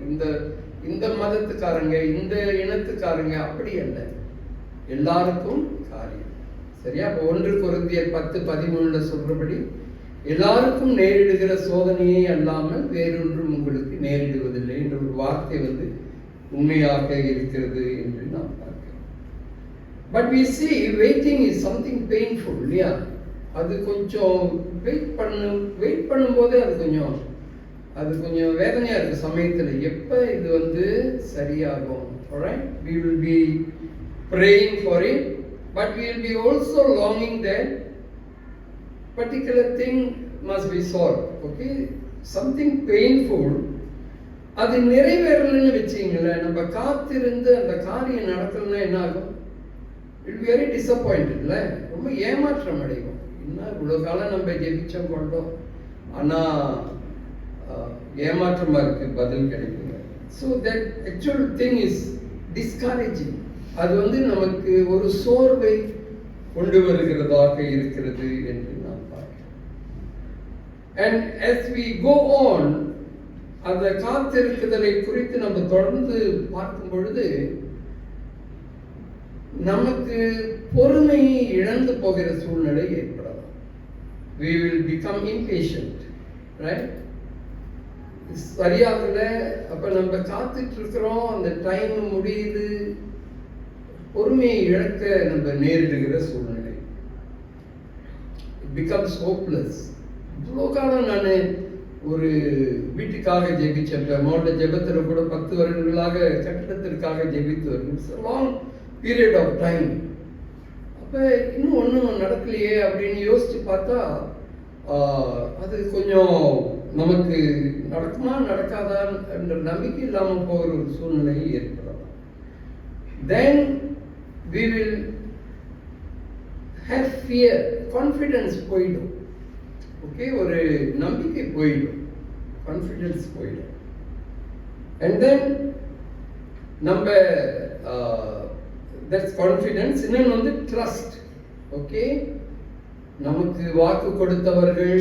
இந்த மதத்துக்காரங்க, இந்த இனத்துக்காரங்க அப்படி அல்ல, எல்லாருக்கும் காரியம். சரியா? இப்போ 1 கொரிந்தியர் 10:13 சொல்றபடி எல்லாருக்கும் நேரிடுகிற சோதனையை அல்லாமல் வேறொன்றும் உங்களுக்கு நேரிடுவதில்லை என்ற ஒரு வார்த்தை உண்மையாக இருக்கிறது என்று நாம் பார்க்கிறோம். But we see waiting is something painful. இல்லையா? அது கொஞ்சம் வெயிட் பண்ணும்போதே அது கொஞ்சம் வேதனையா இருக்கு சமயத்தில். எப்போ இது சரியாகும்? alright, we will be praying for it, but we will be also longing that particular thing must be solved. Okay, something painful, அது நிறைவேறலன்னு வச்சிங்களேன், நம்ம காத்திருந்து அந்த காரியம் நடக்கலன்னா என்ன ஆகும்? இட் பி வெரி டிசப்பாயிண்டட்ல, ரொம்ப ஏமாற்றம் அடைவோம். என்ன இவ்வளோ காலம் நம்ம ஜெபிச்சோம் கொண்டோம், ஆனால் ஏமாற்றமா இருக்கு, பதில் கிடைக்குங்க. So that actual thing is discouraging. அது நமக்கு ஒரு சோர்வை கொண்டு வருகிறதாக இருக்கிறது என்று நாம் பார்க்கிறோம். And as we go on, அந்த காத்திருக்குதலை குறித்து நம்ம தொடர்ந்து பார்க்கும் பொழுது நமக்கு பொறுமையை இழந்து போகிற சூழ்நிலை ஏற்படலாம். we will become impatient, right? சரியாகல, அப்ப நம்ம காத்துட்டு இருக்கிறோம், அந்த டைம் முடியுது, பொறுமையை இழக்க நம்ம நேரிடுகிற சூழ்நிலை. It becomes hopeless. இவ்வளோ காலம் நான் ஒரு வீட்டுக்காக ஜெபிச்சேன், மாவட்ட ஜெபத்தில் கூட 10 வருடங்களாக கட்டிடத்திற்காக ஜெபித்து வருகிறேன். Long period of time. அப்போ இன்னும் ஒன்றும் நடக்கலையே அப்படின்னு யோசிச்சு பார்த்தா அது கொஞ்சம் நமக்கு நடக்குமா நடக்காதா என்ற நம்பிக்கை இல்லாமல் போகிற ஒரு சூழ்நிலை ஏற்படலாம். Then we will have fear, confidence போயிடும். ஓகே, ஒரு நம்பிக்கை போயிடும், கான்ஃபிடன்ஸ் போயிடும். அண்ட் தென் நம்ம தட்ஸ் கான்ஃபிடன்ஸ். இன்னொன்று ட்ரஸ்ட். ஓகே, நமக்கு வாக்கு கொடுத்தவர்கள்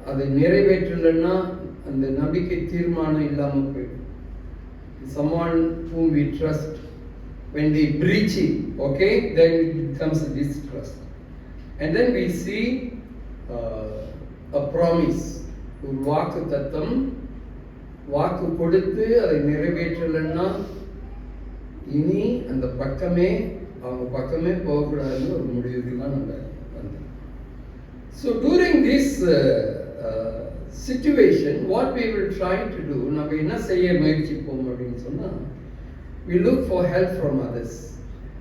அதை நிறைவேற்றலைன்னா அந்த நம்பிக்கை தீர்மானம் இல்லாமல் போயிடும். Someone whom we trust, when they breach it, okay, then it becomes a distrust. And then we see a promise, ஒரு வாக்கு தத்தம், வாக்கு கொடுத்து அதை நிறைவேற்றலைன்னா இனி அந்த பக்கமே அவங்க பக்கமே போகக்கூடாதுன்னு ஒரு முடிவுக்குலாம் நம்ம வந்தோம். So touring this situation, what we will try to do, நம்ம என்ன செய்ய முயற்சிப்போம் அப்படின்னு சொன்னா, we look for help from others.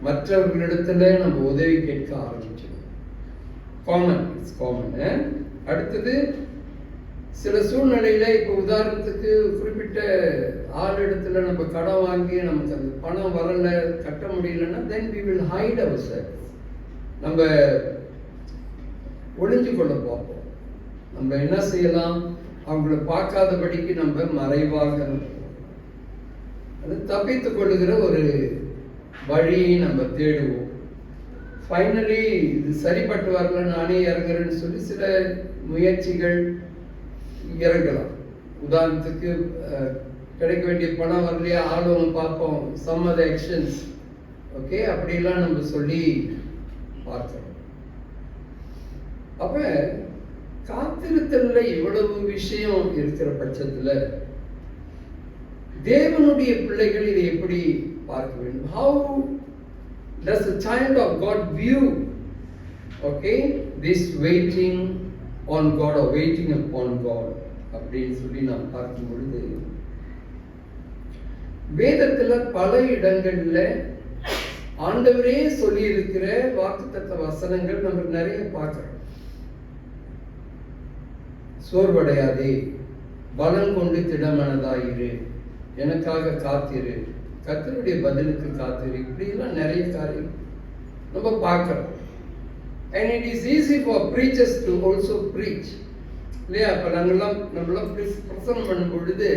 மற்றவர்களிடத்துல நம்ம உதவி கேட்க ஆரம்பிச்சிடும். It's common. அடுத்தது சில சூழ்நிலையில இப்போ உதாரணத்துக்கு குறிப்பிட்ட ஆள் இடத்துல நம்ம கடன் வாங்கி நமக்கு அந்த பணம் வரல, கட்ட முடியலன்னா then we will hide ourselves. நம்ம ஒளிஞ்சு கொள்ள பார்ப்போம். நம்ம என்ன செய்யலாம், அவங்கள பார்க்காதபடிக்கு நம்ம மறைவாக அது தப்பித்துக் கொள்ளுகிற ஒரு வழியை நம்ம தேடுவோம். ஃபைனலி இது சரிப்பட்டு வரல, நானே இறங்குறேன்னு சொல்லி சில முயற்சிகள் இறங்கலாம். உதாரணத்துக்கு கிடைக்க வேண்டிய பணம் வரலையா, ஆளுவங்க பார்ப்போம், சம் அதர் ஆக்ஷன்ஸ், ஓகே, அப்படிலாம் நம்ம சொல்லி பார்க்கிறோம். அப்ப காத்திருத்தல்ல இவ்வளவு விஷயம் இருக்கிற பட்சத்துல தேவனுடைய பிள்ளைகள் இதை எப்படி பார்க்க வேண்டும்? How does a child of God view, okay, this waiting on God or waiting upon God அப்படின்னு சொல்லி நாம் பார்க்கும் பொழுது வேதத்துல பல இடங்கள்ல ஆண்டவரே சொல்லி இருக்கிற வாக்குத்தத்த வசனங்கள் நம்ம நிறைய பார்க்கிறோம். சோர்வடையாதே, பலம் கொண்டு திடமனதாயிரு, எனக்காக காத்திரு, கர்த்தருடைய பதிலுக்கு காத்திரு, இப்படிலாம் நிறைய காரியம் நம்ம பார்க்கிறோம். And it is easy for preachers to also preach. இல்லையா? இப்போ நம்மளாம் பிரசங்கம் பண்ணும் பொழுது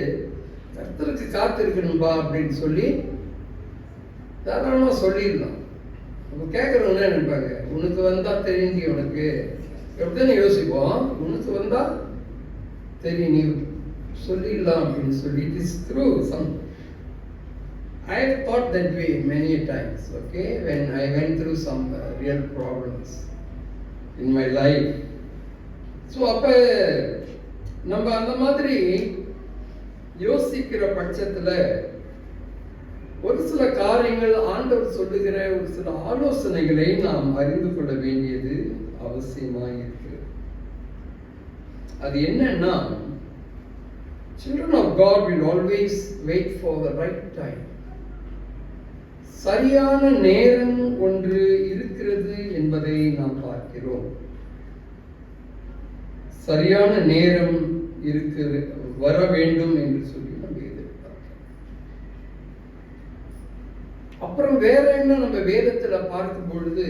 கர்த்தருக்கு காத்திருக்கணும்பா அப்படின்னு சொல்லி தாராளமாக சொல்லிடலாம். நம்ம கேட்குறவங்க என்ன நினைப்பாங்க, உனக்கு வந்தா தெரிஞ்சு உனக்கு எப்படின்னு யோசிப்போம். உனக்கு வந்தா தெரியும், நீ சொல்லிடலாம் அப்படின்னு சொல்லி it is true. I have thought that way many times, okay, when I went through some real problems in my life. So அப்ப நம்ம அந்த மாதிரி யோசிக்கிற பட்சத்துல ஒரு சில காரியங்கள் ஆண்டவர் சொல்லுகிற ஒரு சில ஆலோசனைகளை நாம் அறிந்து கொள்ள வேண்டியது அவசியமாக இருக்கு. அது என்னன்னா, children of God will always wait for the right time. சரியான நேரம் ஒன்று இருக்கிறது என்பதை நாம் பார்க்கிறோம். சரியான நேரம் வர வேண்டும் என்று சொல்லி நம்ம எதிர்பார்க்கிறோம். அப்புறம் வேற என்ன நம்ம வேதத்துல பார்க்கும் பொழுது,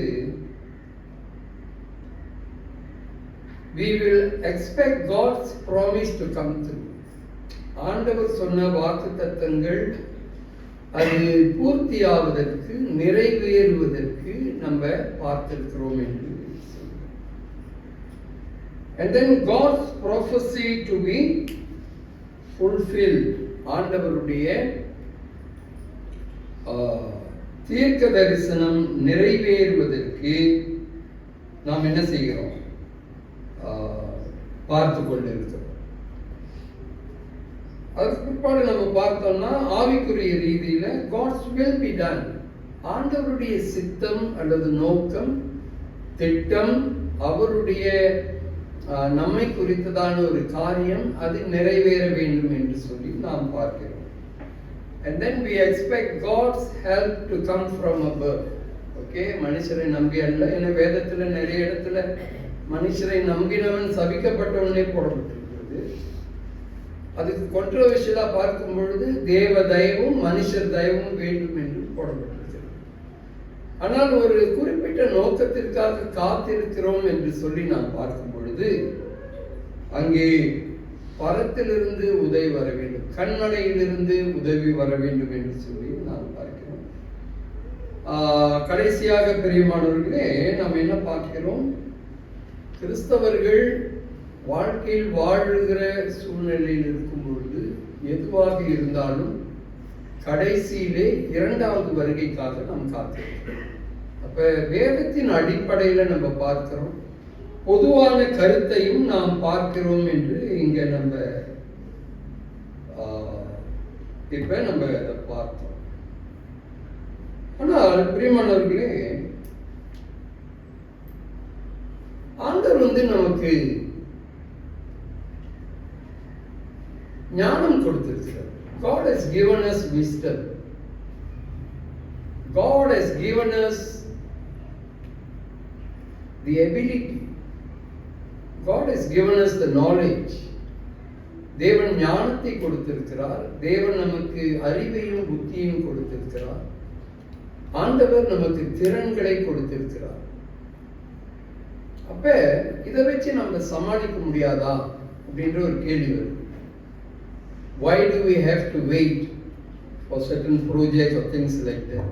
we will expect God's promise to come through. ஆண்டவர் சொன்ன வாக்குத்தத்தங்கள் அது பூர்த்தியாவதற்கு, நிறைவேறுவதற்கு நம்ம பார்த்திருக்கிறோம் என்று. And then God's prophecy to be fulfilled. ஆண்டவருடைய தீர்க்க தரிசனம் நிறைவேறுவதற்கு நாம் என்ன செய்கிறோம்? பார்த்து கொண்டிருக்கிறோம். அதுக்கு பிற்பாடு நம்ம பார்த்தோம்னா ஆவிக்குரிய ரீதியில God's will be done. ஆண்டவருடைய சித்தம் அல்லது நோக்கம், திட்டம், அவருடைய நம்மை குறித்ததான ஒரு காரியம் அது நிறைவேற வேண்டும் என்று சொல்லி நாம் பார்க்கிறோம். And then we expect God's help to come from above. Okay, மனுஷரை நம்பி அல்ல. ஏன்னா வேதத்துல நிறைய இடத்துல மனுஷரை நம்பினவன் சபிக்கப்பட்டவனே போடப்பட்டிருக்கிறது. அதுக்கு கொண்ட்ரோவர்ஷியலா பார்க்கும் பொழுது தேவ தயவும் மனுஷர் தயவும் வேண்டும் என்று போடப்பட்டிருக்கிறது. ஆனால் ஒரு குறிப்பிட்ட நோக்கத்திற்காக காத்திருக்கிறோம் என்று சொல்லி நாம் பார்க்கும் பொழுது அங்கே பரத்திலிருந்து உதவி வர வேண்டும், கண்மலையிலிருந்து உதவி வர வேண்டும் என்று சொல்லி நாம் பார்க்கிறோம். கடைசியாக பிரியமானவர்களே, நாம் என்ன பார்க்கிறோம்? கிறிஸ்தவர்கள் வாழ்க்கையில் வாழுகிற சூழ்நிலையில் இருக்கும் பொழுது எதுவாக இருந்தாலும் கடைசியிலே இரண்டாவது வருகைக்காக நாம் காத்திருக்கிறோம். அப்ப வேதத்தின் அடிப்படையில நம்ம பார்க்கிறோம், பொதுவான கருத்தையும் நாம் பார்க்கிறோம் என்று இங்க நம்ம இப்ப நம்ம அதை பார்த்தோம். ஆனால் பிரியமானவர்களே, ஆண்டவர் நமக்கு ஞானம் கொடுத்திருக்கிறார். God has given us wisdom. God has given us the ability. God has given us the knowledge. தேவன் ஞானத்தை கொடுத்திருக்கிறார். தேவன் நமக்கு அறிவையும் புத்தியையும் கொடுத்திருக்கிறார். ஆண்டவர் நமக்கு திறன்களை கொடுத்திருக்கிறார். அப்ப இதை வச்சு நம்ம சமாளிக்க முடியாதா அப்படின்ற ஒரு கேள்வி வருது. Why do we have to wait for certain projects or things like that?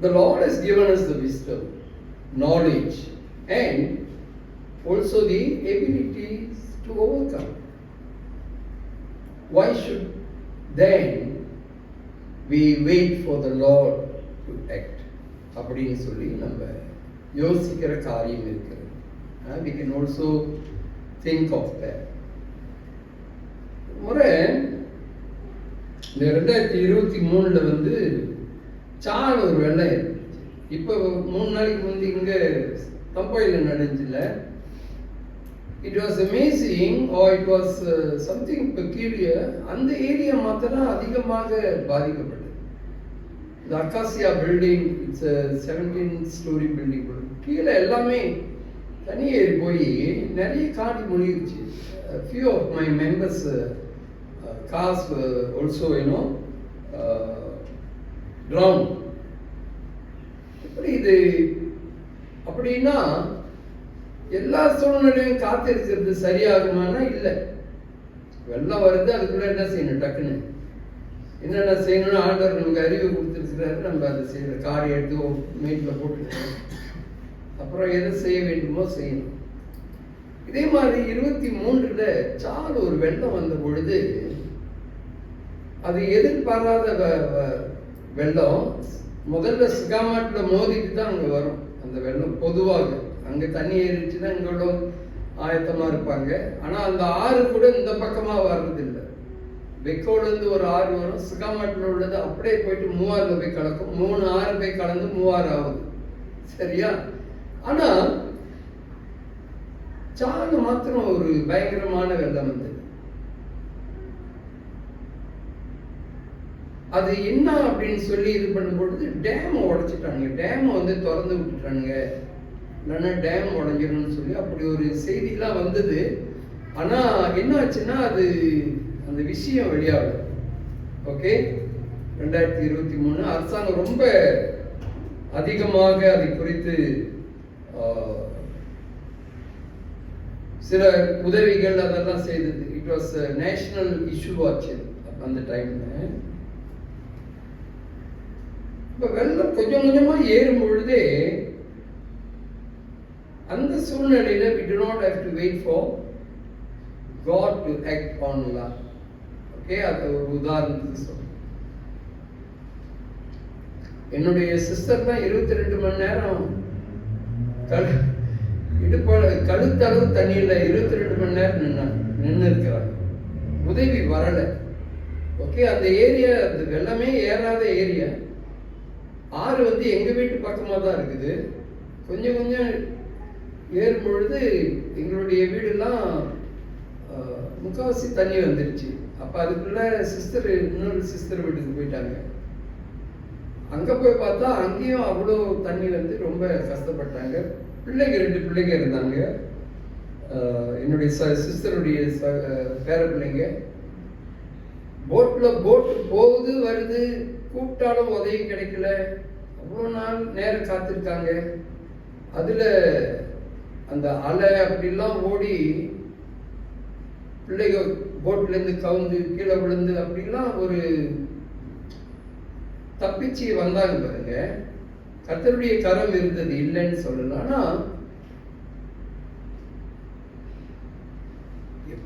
The Lord has given us the wisdom, knowledge, and also the abilities to overcome. Why should then we wait for the Lord to act? அப்படின்னு சொல்லி நம்ம யோசிக்கிற காரியம் இருக்கிறது. We can also think of that. முறை இந்த 2023 சால் ஒரு வெள்ளம் ஏற்பட்டுச்சு. இப்போ 3 நாளைக்கு முந்தி இங்க தம்போயில் நடந்துச்சுல. It was amazing or it was something peculiar. அந்த ஏரியா மாத்திரம் அதிகமாக பாதிக்கப்பட்டது. இந்த acacia building, it's 17-story building, கீழே எல்லாமே தனியேறி போய் நிறைய காடி மொழிச்சு. Few of my members cars were also drowned. இப்படி இது அப்படின்னா எல்லா சூழ்நிலையும் காத்திருக்கிறது சரியாகுமானா இல்லை. வெள்ளம் வருது, அதுக்குள்ள என்ன செய்யணும், டக்குன்னு என்னென்ன செய்யணும்னு ஆண்டவர் நமக்கு அறிவு கொடுத்துருக்கிறாரு. நம்ம அதை செய்யற காரை எடுத்து மீட்டில் போட்டுக்கணும். அப்புறம் எதை செய்ய வேண்டுமோ செய்யணும். இதே மாதிரி 23 சால் ஒரு வெள்ளம் வந்த பொழுது அது எதிர்பாராத வெள்ளம். முதல்ல சிகாமாட்டில் மோதிட்டு தான் அங்கே வரும் அந்த வெள்ளம். பொதுவாக அங்கே தண்ணி ஏறிச்சுன்னா இங்கோட ஆயத்தமாக இருப்பாங்க. ஆனால் அந்த ஆறு கூட இந்த பக்கமாக வர்றதில்லை. பெக்கோலேருந்து ஒரு ஆறு வரும், சிகாமாட்டில் உள்ளது அப்படியே போயிட்டு மூவாரில் போய் கலக்கும். 3 ஆறு போய் கலந்து 3000 ஆகுது. சரியா? ஆனால் சால மாத்திரம் ஒரு பயங்கரமான வெள்ளம் வந்தது. அது என்ன அப்படின்னு சொல்லி இது பண்ணும்பொழுது டேமை உடைச்சிட்டாங்க. டேமை திறந்து விட்டுட்டானுங்க, இல்லைன்னா டேம் உடைஞ்சிரும்னு சொல்லி அப்படி ஒரு செய்திலாம் வந்தது. ஆனா என்ன ஆச்சுன்னா அது அந்த விஷயம் வெளியாகுது. ஓகே, 2023 அரசாங்கம் ரொம்ப அதிகமாக அதை குறித்து சில உதவிகள் அதெல்லாம் செய்தது. இட் வாஸ் நேஷனல் இஷ்யூ ஆச்சு அந்த டைம்ல. இப்ப வெள்ளம் கொஞ்சம் கொஞ்சமா ஏறும் பொழுதே அந்த சூழ்நிலையில we do not have to wait for God to act on love. Okay, அது ஒரு உதாரணத்துக்கு சொல்றேன். என்னுடைய சிஸ்டர் தான் 22 மணி நேரம் இடுப்போல கழுத்தளவு தண்ணியில் 22 மணி நேரம் நின்று இருக்கிறாங்க. உதவி வரலை. ஓகே, அந்த ஏரியா அந்த வெள்ளமே ஏறாத ஏரியா. ஆறு எங்க வீட்டு பக்கமாக தான் இருக்குது. கொஞ்சம் கொஞ்சம் ஏறும் பொழுது எங்களுடைய வீடெல்லாம் முக்கால்வாசி தண்ணி வந்துருச்சு. அப்போ அதுக்குள்ள இன்னொரு சிஸ்டர் வீட்டுக்கு போயிட்டாங்க. அங்கே போய் பார்த்தா அங்கேயும் அவ்வளோ தண்ணி ரொம்ப கஷ்டப்பட்டாங்க. பிள்ளைங்க 2 பிள்ளைங்க இருந்தாங்க. என்னுடைய சிஸ்டருடைய பேர பிள்ளைங்க. போட்டு போகுது வருது, கூப்பிட்டாலும் உதவி கிடைக்கல. அவ்வளோ நாள் நேரம் காத்திருக்காங்க. அதில் அந்த அலை அப்படிலாம் ஓடி பிள்ளைங்க போட்லேருந்து கவுந்து கீழே விழுந்து அப்படிலாம் ஒரு தப்பிச்சு வந்தாங்க பாருங்க. கர்த்தருடைய கரம் இருந்தது, இல்லைன்னு சொல்லலாம். ஆனால்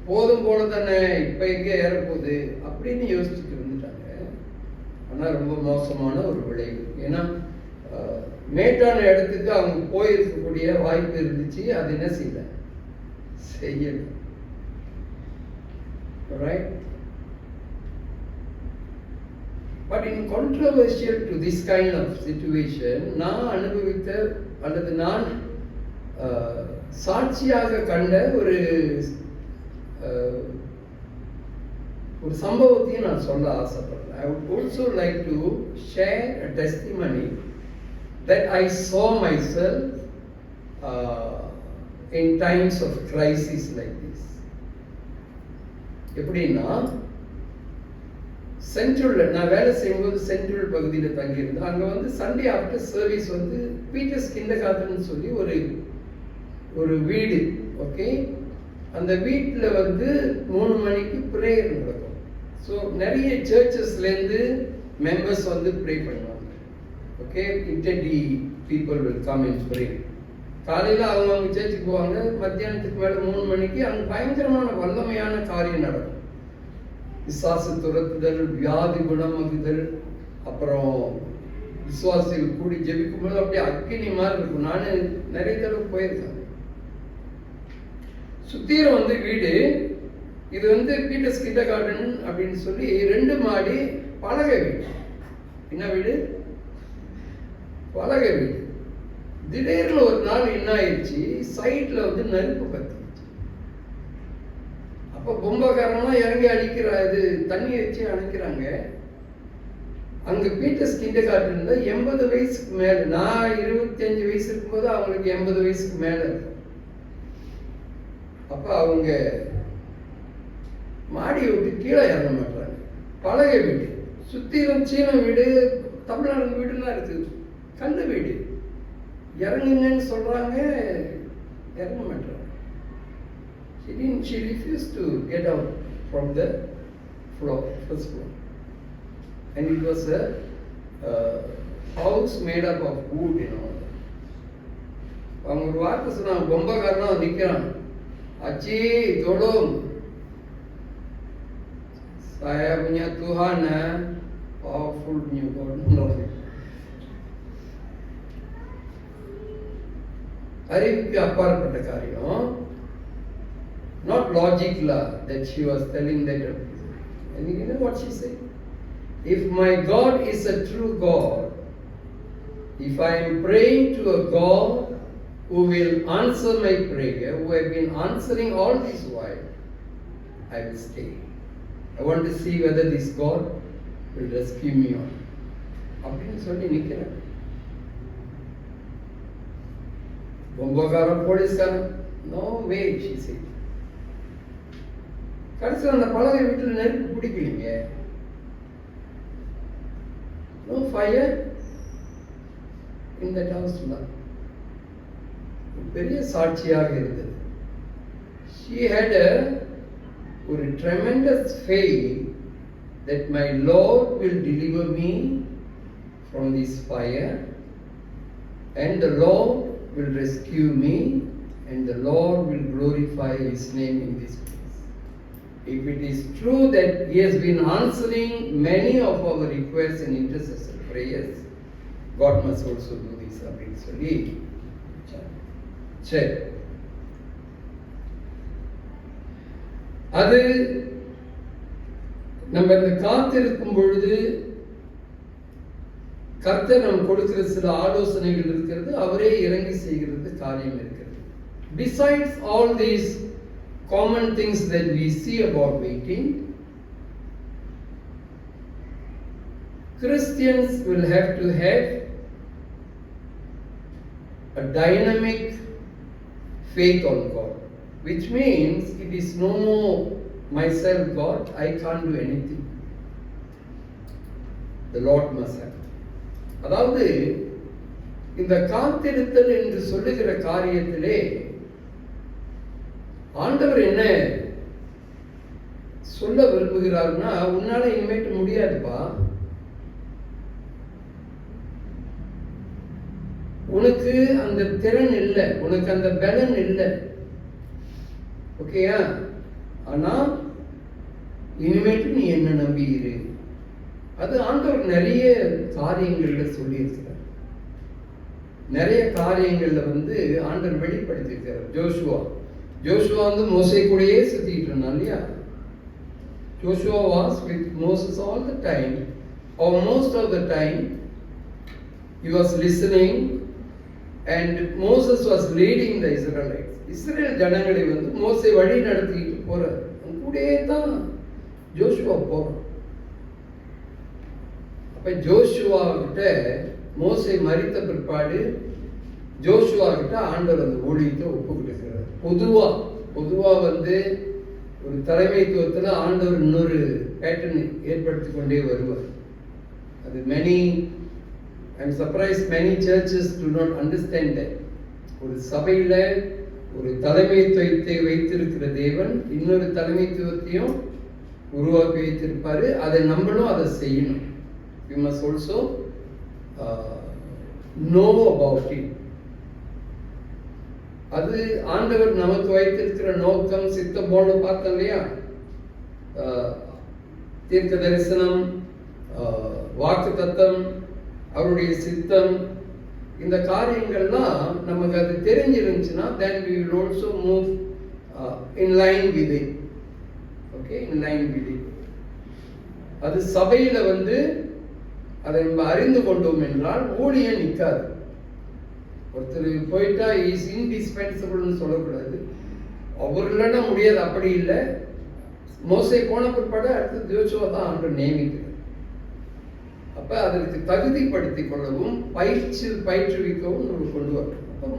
போதும் போல தானே, இப்போ எங்கே ஏறப்போகுது அப்படின்னு யோசிச்சுட்டு இருந்துட்டாங்க. ஆனால் ரொம்ப மோசமான ஒரு விளைவு. ஏன்னா மேட்டான இடத்துக்கு அவங்க போயிருக்கக்கூடிய வாய்ப்பு இருந்துச்சு, அது என்ன செய்யல. Right? But in controversial to this kind of situation, நான் அனுபவித்த அல்லது நான் சாட்சியாக கண்ட ஒரு சம்பவத்தையும் நான் சொல்ல ஆசைப்படுறேன். I would also like to share a testimony that I saw myself in times of crisis like this. எப்படின்னா, சென்ட்ரலில் நான் வேலை செய்யும்போது சென்ட்ரல் பகுதியில் தங்கியிருந்தேன். அங்கே வந்து சண்டே ஆஃப்டர் சர்வீஸ் வந்து பீட்டர்ஸ் கிண்டர்கார்டன் சொல்லி ஒரு வீடு. ஓகே, அந்த வீட்டில் வந்து 3 மணிக்கு ப்ரேயர் நடக்கும். ஸோ நிறைய சர்ச்சஸ்லேருந்து மெம்பர்ஸ் வந்து ப்ரே பண்ணுவாங்க. ஓகே, இன்டர்டி people will come and pray. காலையில் அவங்க சர்ச்சுக்கு போவாங்க, மத்தியானத்துக்கு மேலே 3 மணிக்கு அங்கே பயங்கரமான வல்லமையான காரியம் நடக்கும். விசுவாச துரத்துதல், வியாதி குணமாகுதல், அப்புறம் விசுவாசிகள் கூடி ஜெபிக்கும் போது அப்படியே அக்கினி மாதிரி இருக்கும். நான் நிறைய தடவை போயிருக்கேன். சுத்தீரம் வந்து வீடு, இது வந்து பீட்டர்ஸ் கிண்டர்கார்டன் அப்படின்னு சொல்லி 2 மாடி பலகை வீடு. என்ன வீடு? பலகை வீடு. திடீர்னு ஒரு நாள் என்ன ஆயிடுச்சு, சைட்ல வந்து நெருப்பு பத்திச்சு. அப்ப பொம்பக்காரங்களாம் இறங்கி அடிக்கிறாரு, தண்ணி வச்சு அணைக்கிறாங்க. அங்க பீட்டர்ஸ் கிண்டர்கார்டன்ல 80 வயசுக்கு மேல, நான் 25 வயசு இருக்கும்போது அவங்களுக்கு 80 வயசுக்கு மேல இருக்கும். அப்ப அவங்க மாடியை விட்டு கீழே இறங்க மாட்டாங்க. பலகை வீடு, சுத்திலும் சீன வீடு, தமிழ்நாடு வீடுலாம் இருக்குது, கல்லு வீடு. இறங்குங்கன்னு சொல்றாங்க, இறங்க மாட்டாங்க. She refused to get out from the floor, first floor, and it was a house made up of wood, you know. அவங்க ஒரு வார்த்தை சொன்னாங்க, பொம்பக்காரனா நிக்கிறான், அச்சி tolong, saya punya Tuhan, powerful punya God. அறிவுக்கு அப்பாற்பட்ட காரியம். Not logic that she was telling that. And you know what she said? If my God is a true God, if I am praying to a God who will answer my prayer, who have been answering all this while, I will stay. I want to see whether this God will rescue me or not. அப்படின்னு சொல்லி நிற்கிறேன். பொம்பக்காரன் போலீஸ்காரன், no way, she said. கடைசியில் அந்த பலகை வீட்டில் நெருப்பு பிடிக்கலீங்க. No fire in that house. பெரிய சாட்சியாக இருந்தது. She had ஒரு tremendous faith that my Lord will deliver me from this fire, and the Lord will rescue me, and the Lord will glorify His name in this place. If it is true that He has been answering many of our requests and intercessory prayers, God must also do this. அப்படின்னு சொல்லி சரி, அது நம்ம இந்த காத்திருக்கும் பொழுது கர்த்தர் நம்ம கொடுக்கிற சில ஆலோசனைகள் இருக்கிறது, அவரே இறங்கி செய்கிறது காரியம் இருக்கிறது. Besides all these common things that we see about waiting, Christians will have to have a dynamic faith on God, which means it is no more myself, God, I can't do anything. The Lord must have. அதாவது இந்த காத்திருத்தல் என்று சொல்லுகிற காரியத்திலே ஆண்டவர் என்ன சொல்ல விரும்புகிறார்னா, உன்னால இனிமேட்டு முடியாதுப்பா, உனக்கு அந்த திறன் இல்லை, உனக்கு அந்த பலன் இல்லை. ஓகேயா? ஆனா இனிமேட்டு நீ என்ன நம்பி இரு. அது ஆண்டவர் நிறைய காரியங்கள்ல சொல்லியிருக்கிறார். நிறைய காரியங்கள்ல ஆண்டவர் வெளிப்படுத்தியிருக்கிறார். ஜோஷுவா மோசே கூடயே சுத்திட்டு இருந்தான் இல்லையா? Joshua was with Moses all the time, or most of the time. He was listening, and Moses was leading the Israelites. Israel ஜனங்களை மோசே வழி நடத்திட்டு போறார். கூடயே தான் ஜோஷுவா போறான். அப்ப ஜோஷுவா கிட்ட மோசே மரித்த பிற்பாடு ஜோஷுவா கிட்ட ஆண்டவர் அந்த ஊழியத்தை ஒப்பு கொடுக்கிறார். பொதுவா ஒரு தலைமைத்துவத்தில் ஆண்டவர் இன்னொரு பேட்டர்ன் ஏற்படுத்தி கொண்டே வருவார். அது I'm surprised many churches do not understand that. ஒரு சபையில ஒரு தலைமைத்துவத்தை வைத்திருக்கிற தேவன் இன்னொரு தலைமைத்துவத்தையும் உருவாக்கி வைத்திருப்பாரு. அதை நம்மளும் அதை செய்யணும். You must also know about it. அது ஆண்டவர் நமக்கு வைத்திருக்கிற நோக்கம், சித்தம் போல பார்த்தோம் இல்லையா? தீர்க்க தரிசனம், வாக்கு தத்தம், அவருடைய சித்தம், இந்த காரியங்கள்லாம் நமக்கு அது தெரிஞ்சிருந்துச்சுன்னா then we will also move in line with it. Okay, in line with it. அது சபையில அதை நம்ம அறிந்து கொண்டோம் என்றால் ஊழியம் நிற்காது. ஒருத்தர் போயிட்டா இஸ் இன்டிஸ்பென்சிபிள்னு சொல்லக்கூடாது. அவர் இல்லைன்னா முடியாது, அப்படி இல்லை. மோசே போன பிற்பாடு அடுத்து ஜோஷுவா தான் ஆண்டவர் நியமிக்கிறார். அப்ப அதற்கு தகுதிப்படுத்திக் கொள்ளவும் பயிற்றுவிக்கவும் நம்ம கொண்டு வரணும். அப்ப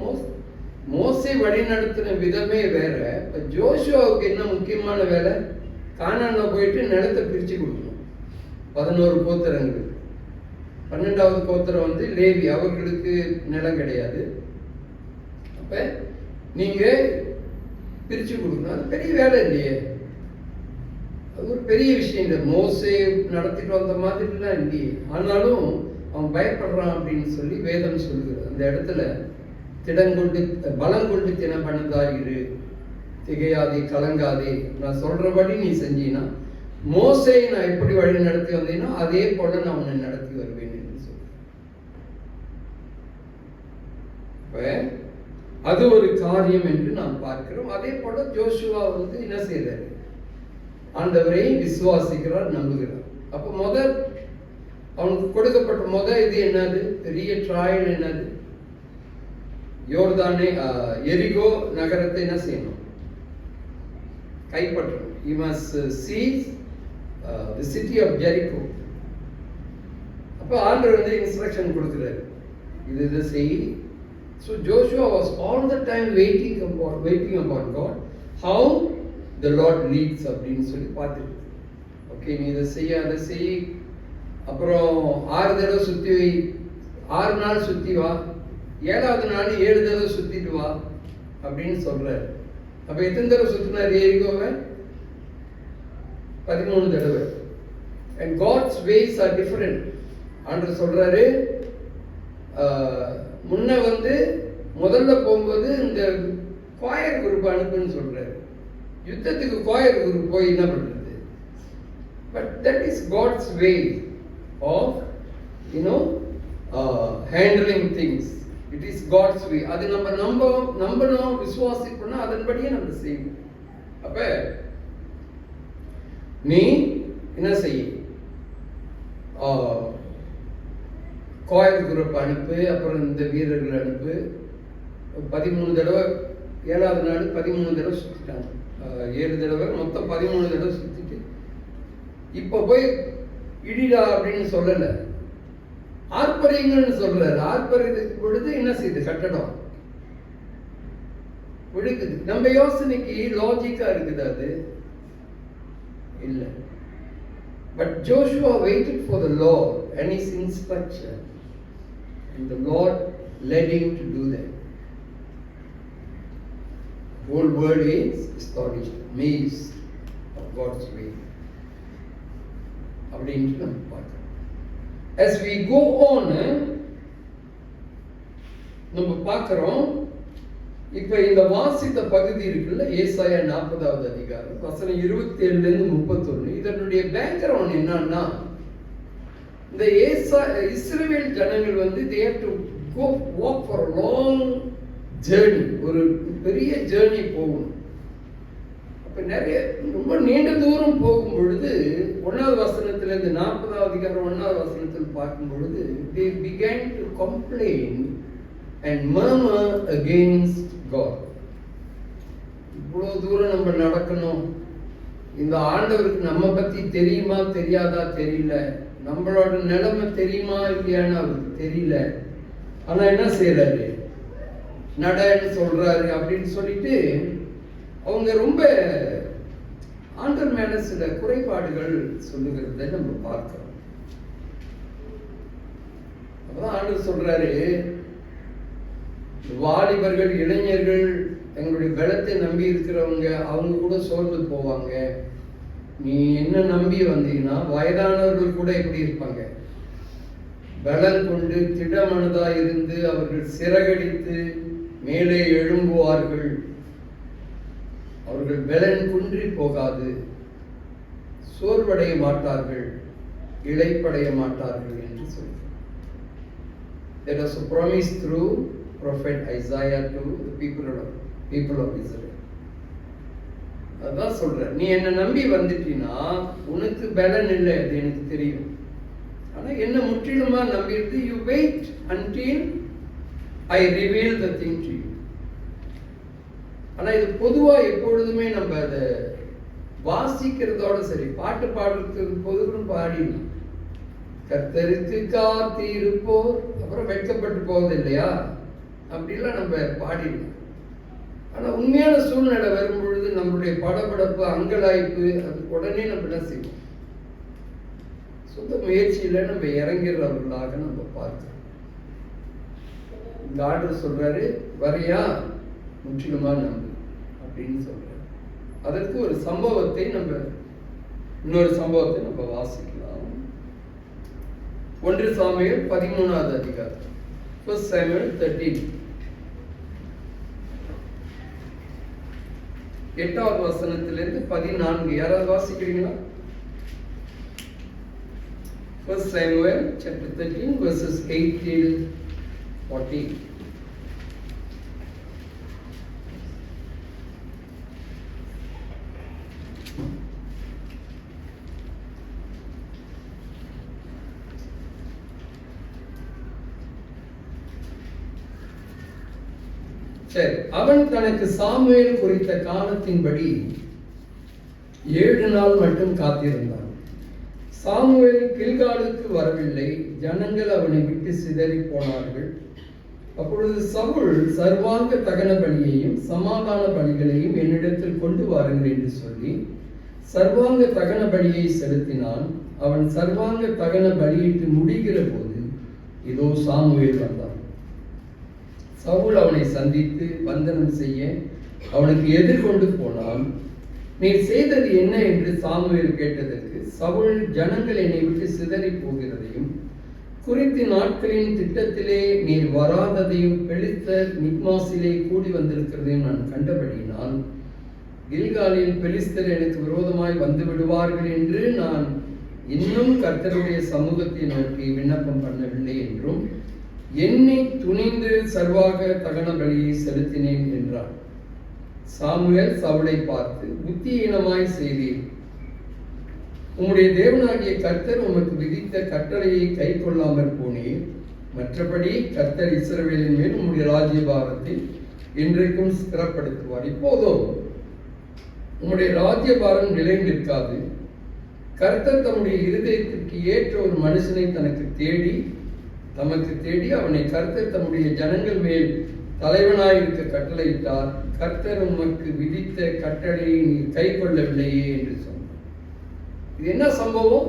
மோசே வழி நடத்தின விதமே வேற. இப்ப ஜோஷுவாவுக்கு என்ன முக்கியமான வேலை? கானான்ல போயிட்டு நிலத்தை பிரிச்சு கொடுக்கணும். 11 கோத்திரங்களுக்கு. 12வது கோத்திரம் லேவி, அவர்களுக்கு நிலம் கிடையாது. அப்ப நீங்க பிரிச்சு கொடுக்கணும். அது பெரிய வேலை இல்லையே, அது ஒரு பெரிய விஷயம் இல்லை. மோசே நடத்திட்டு வந்த மாதிரிலாம் இல்லையே. ஆனாலும் அவன் பயப்படுறான் அப்படின்னு சொல்லி வேதம் சொல்லுகிறது. அந்த இடத்துல பலம் கொண்டு தினப்பனதாயிரு, திகையாதே, கலங்காதே, நான் சொல்றபடி நீ செஞ்சீனா, மோசே நான் எப்படி வழி நடத்தி வந்தேனோ அதே போல நான் உன்னை நடத்தி வருவேன் என்று சொல்லி. அது ஒரு காரியம் என்று நாம் பார்க்கிறோம். அதே போல ஜோஷுவா என்ன செய்தார்? ஆண்டவரை விசுவாசிக்கிறார், நம்புகிறார். அப்ப அவனுக்கு கொடுக்கப்பட்ட இது என்னது? பெரிய ட்ராயல் என்னது? யோர்தானே எரிகோ நகரத்தை என்ன செய்யணும்? கைப்பற்றணும். He must seize the city of Jericho. அப்ப ஆண்டவர் இன்ஸ்ட்ரக்ஷன் கொடுக்கிறார், இது செய். So Joshua was all the time waiting upon God, how the Lord leads அப்படின்னு சொல்லி பார்த்துட்டு, ஓகே நீ இதை செய்ய, அதை செய், அப்புறம் 6 தடவை சுத்தி வை, 6 நாள் சுத்தி வா, 7வது நாள் 7 தடவை சுத்திட்டு வா அப்படின்னு சொல்றாரு. அப்ப எத்தனை தடவை சுத்தினார் எரிகோவை? 13 தடவை. And God's ways are different. ஆண்டவர் சொல்றாரு, முன்ன முதல்ல போகும்போது இந்த கோயர் குரூப் அனுப்புன்னு சொல்றாரு. யுத்தத்துக்கு கோயர் குரூப் போய் என்ன பண்றது? But that is God's way of handling things. It is God's way. அது நம்ம நம்பணும், விசுவாசிக்கணும், அதன்படியே நம்ம செய்யணும். அப்ப நீ என்ன செய்ய? கோயல் குரூப் அனுப்பு, அப்புறம் இந்த வீரர்கள் அனுப்பு. 13 தடவை, 7வது நாள் 13 தடவை சுத்திட்டாங்க. 7 தடவை மொத்தம் 13 தடவை சுத்திட்டு, இப்ப போய் இடிடா அப்படின்னு சொல்லல, ஆர்ப்பரிங்கன்னு சொல்றாரு. ஆர்ப்பரிக்கு பொழுது என்ன செய்யுது? கட்டடம் விழுக்குது. நம்ம யோசனைக்கு லாஜிக்கா இருக்குது அது இல்லை. But Joshua waited for the Lord and his instruction, and the Lord led him to do that. The whole word is astonished, amazed of God's way. அப்படின்ட்டு நம்ம பார்க்கிறோம். As we go on, நம்ம பார்க்கிறோம் இப்ப இந்த வாசித்த பகுதி இருக்குல்ல, ஏசாயா 40வது அதிகாரம் வசனம் 27ல இருந்து 31, இதனுடைய பேக்ரவுண்ட் என்னன்னா, இந்த இஸ்ரவேல் ஜனங்கள் வந்து they have to go walk for a long journey, ஒரு பெரிய ஜேர்னி போகணும். அப்ப நிறைய ரொம்ப நீண்ட தூரம் போகும் பொழுது 1வது வசனத்துல இருந்து 40வது அதிகாரம் 1வது வசனத்தில் பார்க்கும் பொழுது they began to complain and murmur against God. இவ்வளவு தூரம் நம்ம நடக்கணும், இந்த ஆண்டவருக்கு நம்ம பத்தி தெரியுமா தெரியாதா தெரியல, நம்மளோட நிலைமை தெரியுமா இல்லையான்னு அவருக்கு தெரியல, ஆனா என்ன செய்யறாரு, நடன்னு சொல்றாரு அப்படின்னு சொல்லிட்டு அவங்க ரொம்ப ஆண்டவர் மேல சில குறைபாடுகள் சொல்லுகிறத நம்ம பார்க்கிறோம். அப்பதான் ஆண்டவர் சொல்றாரு, வாலிபர்கள் இளைஞர்கள் எங்களுடைய பலத்தை நம்பி இருக்கிறவங்க அவங்க கூட சோர்ந்து போவாங்க. நீ என்ன நம்பி வந்தீங்கன்னா வயதானவர்கள் கூட எப்படி இருப்பாங்க, பலன் கொண்டு திடமனதா இருந்து அவர்கள் சிறகடித்து மேலே எழும்புவார்கள், அவர்கள் பலன் குன்றி போகாது, சோர்வடைய மாட்டார்கள், இளைப்படைய மாட்டார்கள் என்று சொல்கிறார். That was a promise through prophet Isaiah to the people of Israel. அதான் சொல்ற, நீ என்ன நம்பி வந்துட்டீன்னா உனக்கு பலன் இல்லை, அது எனக்கு தெரியும். ஆனா என்ன முற்றிலுமா நம்பிட்டு you wait until I reveal the thing to you. ஆனா இது பொதுவா எப்பொழுதுமே நம்ம அதை வாசிக்கிறதோட சரி, பாட்டு பாடுறதுக்கு பொதுவும் பாடிடலாம். கர்த்தருக்கு காத்திருப்போர் அப்புறம் வெட்கப்பட்டு போவது இல்லையா, அப்படிலாம் நம்ம பாடிடலாம். ஆனா உண்மையான சூழ்நிலை வரும் பொழுது நம்மளுடைய படபடப்பு அங்கலாய்ப்பு அது உடனே நம்ம என்ன செய்வோம், சொந்த முயற்சியில நம்ம இறங்கிறவர்களாக நம்ம பார்க்கிறோம். இந்த ஆர்டர் சொல்றாரு, வரையா முற்றிலுமா நம்பு அப்படின்னு சொல்றாரு. அதற்கு ஒரு சம்பவத்தை இன்னொரு சம்பவத்தை நம்ம வாசிக்கலாம். 1 சாமுவேல் 13வது அதிகாரம், 1 Samuel 13, 8வது வசனத்திலிருந்து 14. யாராவது வாசிக்கிறீங்களா? 1 Samuel chapter 13 verses 8 till 14. சரி, அவன் தனக்கு சாமுவேல் குறித்த காலத்தின்படி 7 நாள் மட்டும் காத்திருந்தான். சாமுவேல் கில்காலுக்கு வரவில்லை, ஜனங்கள் அவனை விட்டு சிதறி போனார்கள். அப்பொழுது சவுல் சர்வாங்க தகன பலியையும் சமாதான பலிகளையும் என்னிடத்தில் கொண்டு வாருங்கள் என்று சொல்லி சர்வாங்க தகன பலியை செலுத்தினான். அவன் சர்வாங்க தகன பலியிட்டு முடிகிற போது இதோ சாமுவேல் வந்தான். சவுல் அவனை சந்தித்து வந்தனம் செய்ய அவனுக்கு எதிர்கொண்டு போனான். நீர் செய்தது என்ன என்று சாமுவேல் கேட்டதற்கு, சவுல் ஜனங்கள் என்னை விட்டு சிதறி போகிறதையும் குறித்த நாட்களின் திட்டத்திலே நீர் வராததையும் பெலிஸ்தர் மிக்மாசிலே கூடி வந்திருக்கிறதையும் நான் கண்டபடியினால் கில்காலில் பெலிஸ்தர் எனக்கு விரோதமாய் வந்து விடுவார்கள் என்று நான் இன்னும் கர்த்தருடைய சமூகத்தை நோக்கி விண்ணப்பம் பண்ணவில்லை என்றும் என்னை துணிந்து சர்வாக தகன பலியை செலுத்தினேன் என்றான். சாமுவேல் சவுலை பார்த்து, புத்தியீனமாய் செய்தீர், உம்முடைய தேவனாகிய கர்த்தர் உமக்கு விதித்த கட்டளையை கை கொள்ளாமற் போனீர். மற்றபடி கர்த்தர் இஸ்ரவேலின் மேல் உம்முடைய ராஜ்யபாரத்தை இன்றைக்கும் ஸ்திரப்படுத்துவார். இப்போதோ உம்முடைய ராஜ்யபாரம் நிலை நிற்காது. கர்த்தர் தம்முடைய இருதயத்திற்கு ஏற்ற ஒரு மனுஷனை தமக்கு தேடி அவனை கர்த்தர் தம்முடைய ஜனங்கள் மேல் தலைவனாயிருக்க கட்டளையிட்டார். கர்த்தர் உமக்கு விதித்த கட்டளையை நீ கை கொள்ளவில்லையே என்று சொன்னார். இது என்ன சம்பவம்?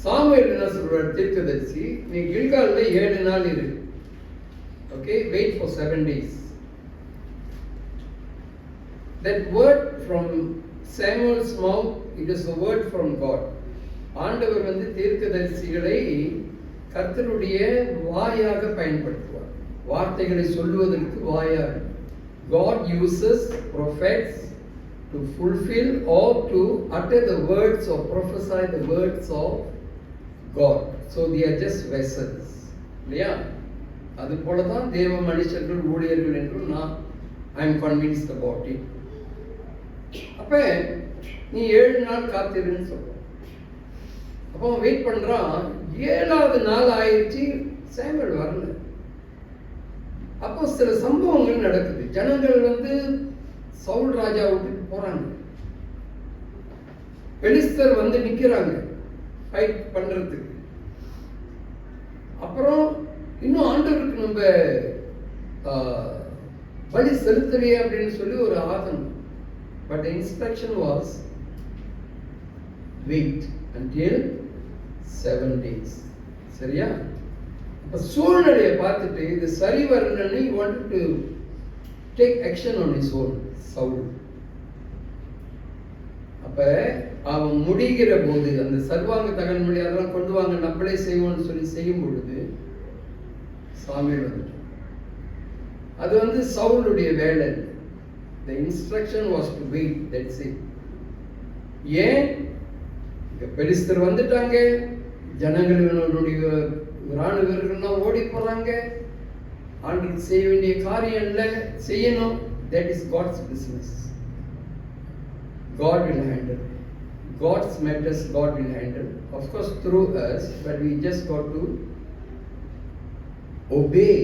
சாமுவேல் என்ன சொல்றார் தீர்க்கதரிசி, நீ கில்கால்ல 7 நாள் இரு. Okay, wait for 7 days. That word from Samuel's mouth, it is a word from God. ஆண்டவர் தீர்க்கதரிசிகளை கர்த்தருடைய வாயாக பயன்படுத்துவார். வார்த்தைகளை சொல்லுவதற்கு வாயாடி. God uses prophets to fulfill or to utter the words or prophesy the words of God. So they are just vessels. இல்லையா? அது போல தான் தேவ மனுஷர்கள் ஊழியர்கள் என்று I am convinced about it. அப்ப நீ 7 நாள் காத்திருன்னு சொல்ற. அப்போ வெயிட் பண்றான். 7வது நாள் ஆயிடுச்சு, சாமுவேல் வரல. அப்போ சில சம்பவங்கள் நடக்குது. ஜனங்கள் சவுல் ராஜா விட்டுட்டு போறாங்க. பெலிஸ்தர் நிக்கிறாங்க ஃபைட் பண்றதுக்கு. அப்புறம் இன்னும் ஆண்டவருக்கு நம்ம பலி செலுத்தலையே அப்படின்னு சொல்லி ஒரு ஆதங்கம். But instruction was wait until 7 days. சரியா? அப்ப சூழ்நிலையை பார்த்துட்டு இது சரி வரலன்னு he wanted to take action on his own. Saul அப்ப அவன் முடிகிற போது அந்த சர்வாங்க தகன் மொழி அதெல்லாம் கொண்டு வாங்க நம்மளே செய்வோம்னு சொல்லி செய்யும் பொழுது சாமுவேல் வந்துட்டான். அது சவுலுடைய வேலை. The instruction was to wait. That's it. ஏன் பெலிஸ்தர் வந்துட்டாங்க, ஜனங்களுடைய ராணுவ வீரர்கள்லாம் ஓடி போறாங்க, ஆண்டுக்கு செய்ய வேண்டிய காரியம் இல்லை, செய்யணும். That is God's business. God will handle. God's matters God will handle. Of course through us, but we just got to obey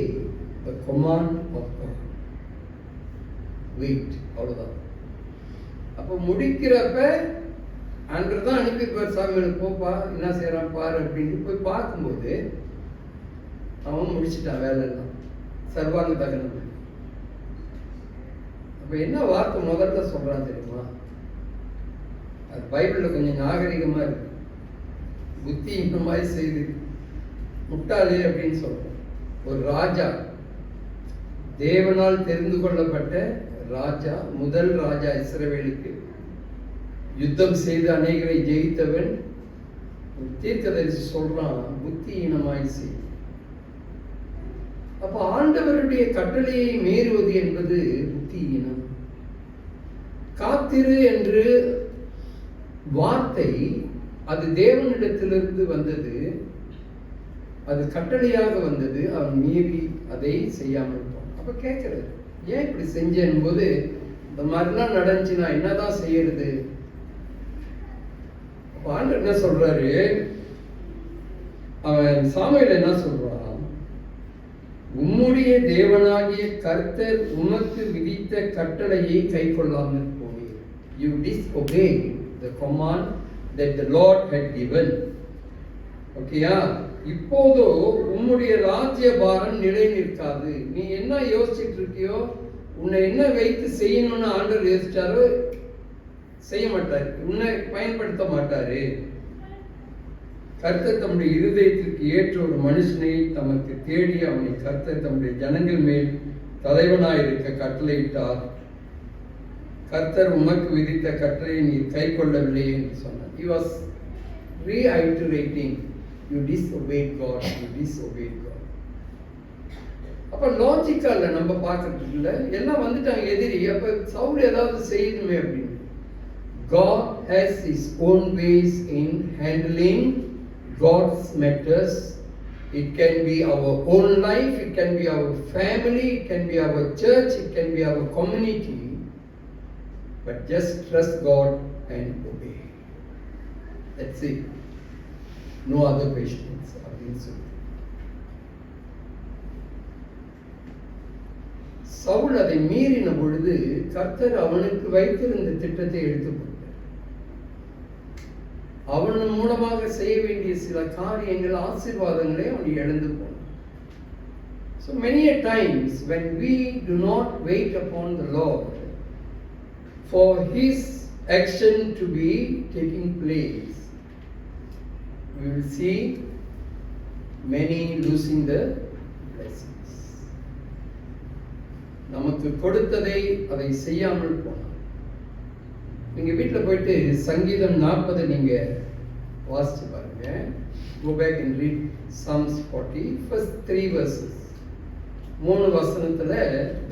the command of God. Wait. அவ்வளவுதான். அப்போ முடிக்கிறப்ப அன்று தான் அனுப்பிப்பார் சாமியால், போப்பா என்ன செய்யறான் பாரு அப்படின்னு போய் பார்க்கும்போது அவன் முடிச்சுட்டான் வேலைலாம், சர்வாங்க தகனம். அப்ப என்ன வார்த்தை முதல்ல சொல்றான் தெரியுமா? அது பைபிள்ல கொஞ்சம் நாகரிகமா இருக்கு. புத்தி இந்த மாதிரி செய்து முட்டாளே அப்படின்னு சொல்றோம். ஒரு ராஜா, தேவனால் தெரிந்து கொள்ளப்பட்ட ராஜா, முதல் ராஜா, இஸ்ரவேலுக்கு யுத்தம் செய்து அநேகரை ஜெயித்தவன், தீர்க்கதரிசி சொல்றான் புத்தியீனமாய் செய். அப்ப ஆண்டவருடைய கட்டளையை மீறுவது என்பது புத்தியீனம். காத்திரு என்று வார்த்தை அது தேவனிடத்திலிருந்து வந்தது, அது கட்டளையாக வந்தது. அவன் மீறி அதை செய்யாமல் இருப்பான். அப்ப கேட்கிறது, ஏன் இப்படி செஞ்சேன் போது இந்த மாதிரிலாம் நடந்துச்சு, நான் என்னதான் செய்யறது? ஆண்டவர் என்ன சொல்றாரு? அவன் சாமுவேல் என்ன சொல்றான்? உம்முடைய தேவனாகிய கர்த்தர் உமக்கு விதித்த கட்டளையை கை கொள்ளாமல் போனீர். You disobeyed the command that the Lord had given. ஓகேயா? இப்போதோ உம்முடைய ராஜ்ய பாரம் நிலை நிற்காது. நீ என்ன யோசிச்சுட்டு இருக்கியோ, உன்னை என்ன வைத்து செய்யணும்னு ஆண்டவர் யோசிச்சாரோ செய்ய மாட்டாரு, உன்னை பயன்படுத்த மாட்டாரு. கர்த்தர் தம்முடைய இருதயத்திற்கு ஏற்ற ஒரு மனுஷனை தமக்கு தேடி அவனை கர்த்தர் தம்முடைய ஜனங்கள் மேல் தலைவனாயிருக்க கட்டளையிட்டார். கர்த்தர் உமக்கு விதித்த கட்டளையை நீ கை கொள்ளவில்லை என்று சொன்னார். He was reiterating, you disobeyed God, you disobeyed God. அப்ப லாஜிக்கல்ல நம்ம பார்க்கறது இல்ல, எல்லாம் வந்துட்டாங்க எதிரி. அப்ப சவுல் ஏதாவது செய்யணுமே அப்படின்னு. God has his own ways in handling God's matters. It can be our own life, it can be our family, it can be our church, it can be our community. But just trust God and obey. That's it. No other questions. Saul அதை மீறின பொழுது கர்த்தர் அவனுக்கு வைத்திருந்த திட்டத்தை எடுத்துக்கொண்டார். அவன் மூலமாக செய்ய வேண்டிய சில காரியங்கள், ஆசீர்வாதங்களை அவன் இழந்து போனான். So many a times when we do not wait upon the Lord for His action to be taking place, we will see many losing the blessings. நமக்கு கொடுத்ததை அதை செய்யாமல் போனான். நீங்க வீட்டுல போயிட்டு சங்கீதம் 40 நீங்க வாசிச்சு பாருங்க. Go back and read Psalms 40, first 3 verses. 3 வசனத்துல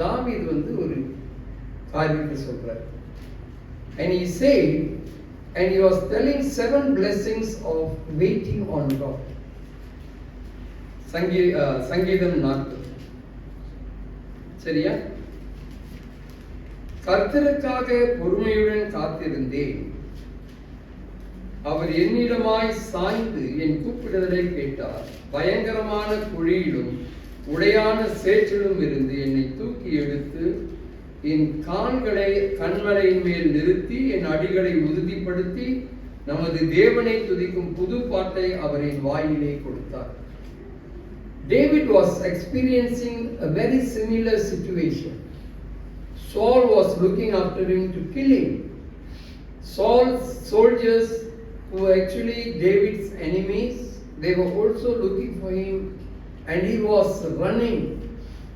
தாவீது வந்து ஒரு காரியத்தை சொல்றார். And he said, and he was telling 7 blessings of waiting on God. சங்கீதம் 40. சரியா? கர்த்தருக்காக பொறுமையுடன் காத்திருந்தேன், அவர் என்னிடமாய் சாய்ந்து என் கூப்பிடுதலை கேட்டார். பயங்கரமான குழியிலும் உடையான சேற்றிலும் இருந்து என்னை தூக்கி எடுத்து என் கால்களை கண்மலையின் மேல் நிறுத்தி என் அடிகளை உறுதிப்படுத்தி நமது தேவனை துதிக்கும் புது பாட்டை அவரின் வாயிலே கொடுத்தார். David was experiencing a very similar situation. Saul was looking after him to kill him. Saul's soldiers, who were actually David's enemies, they were also looking for him, and he was running,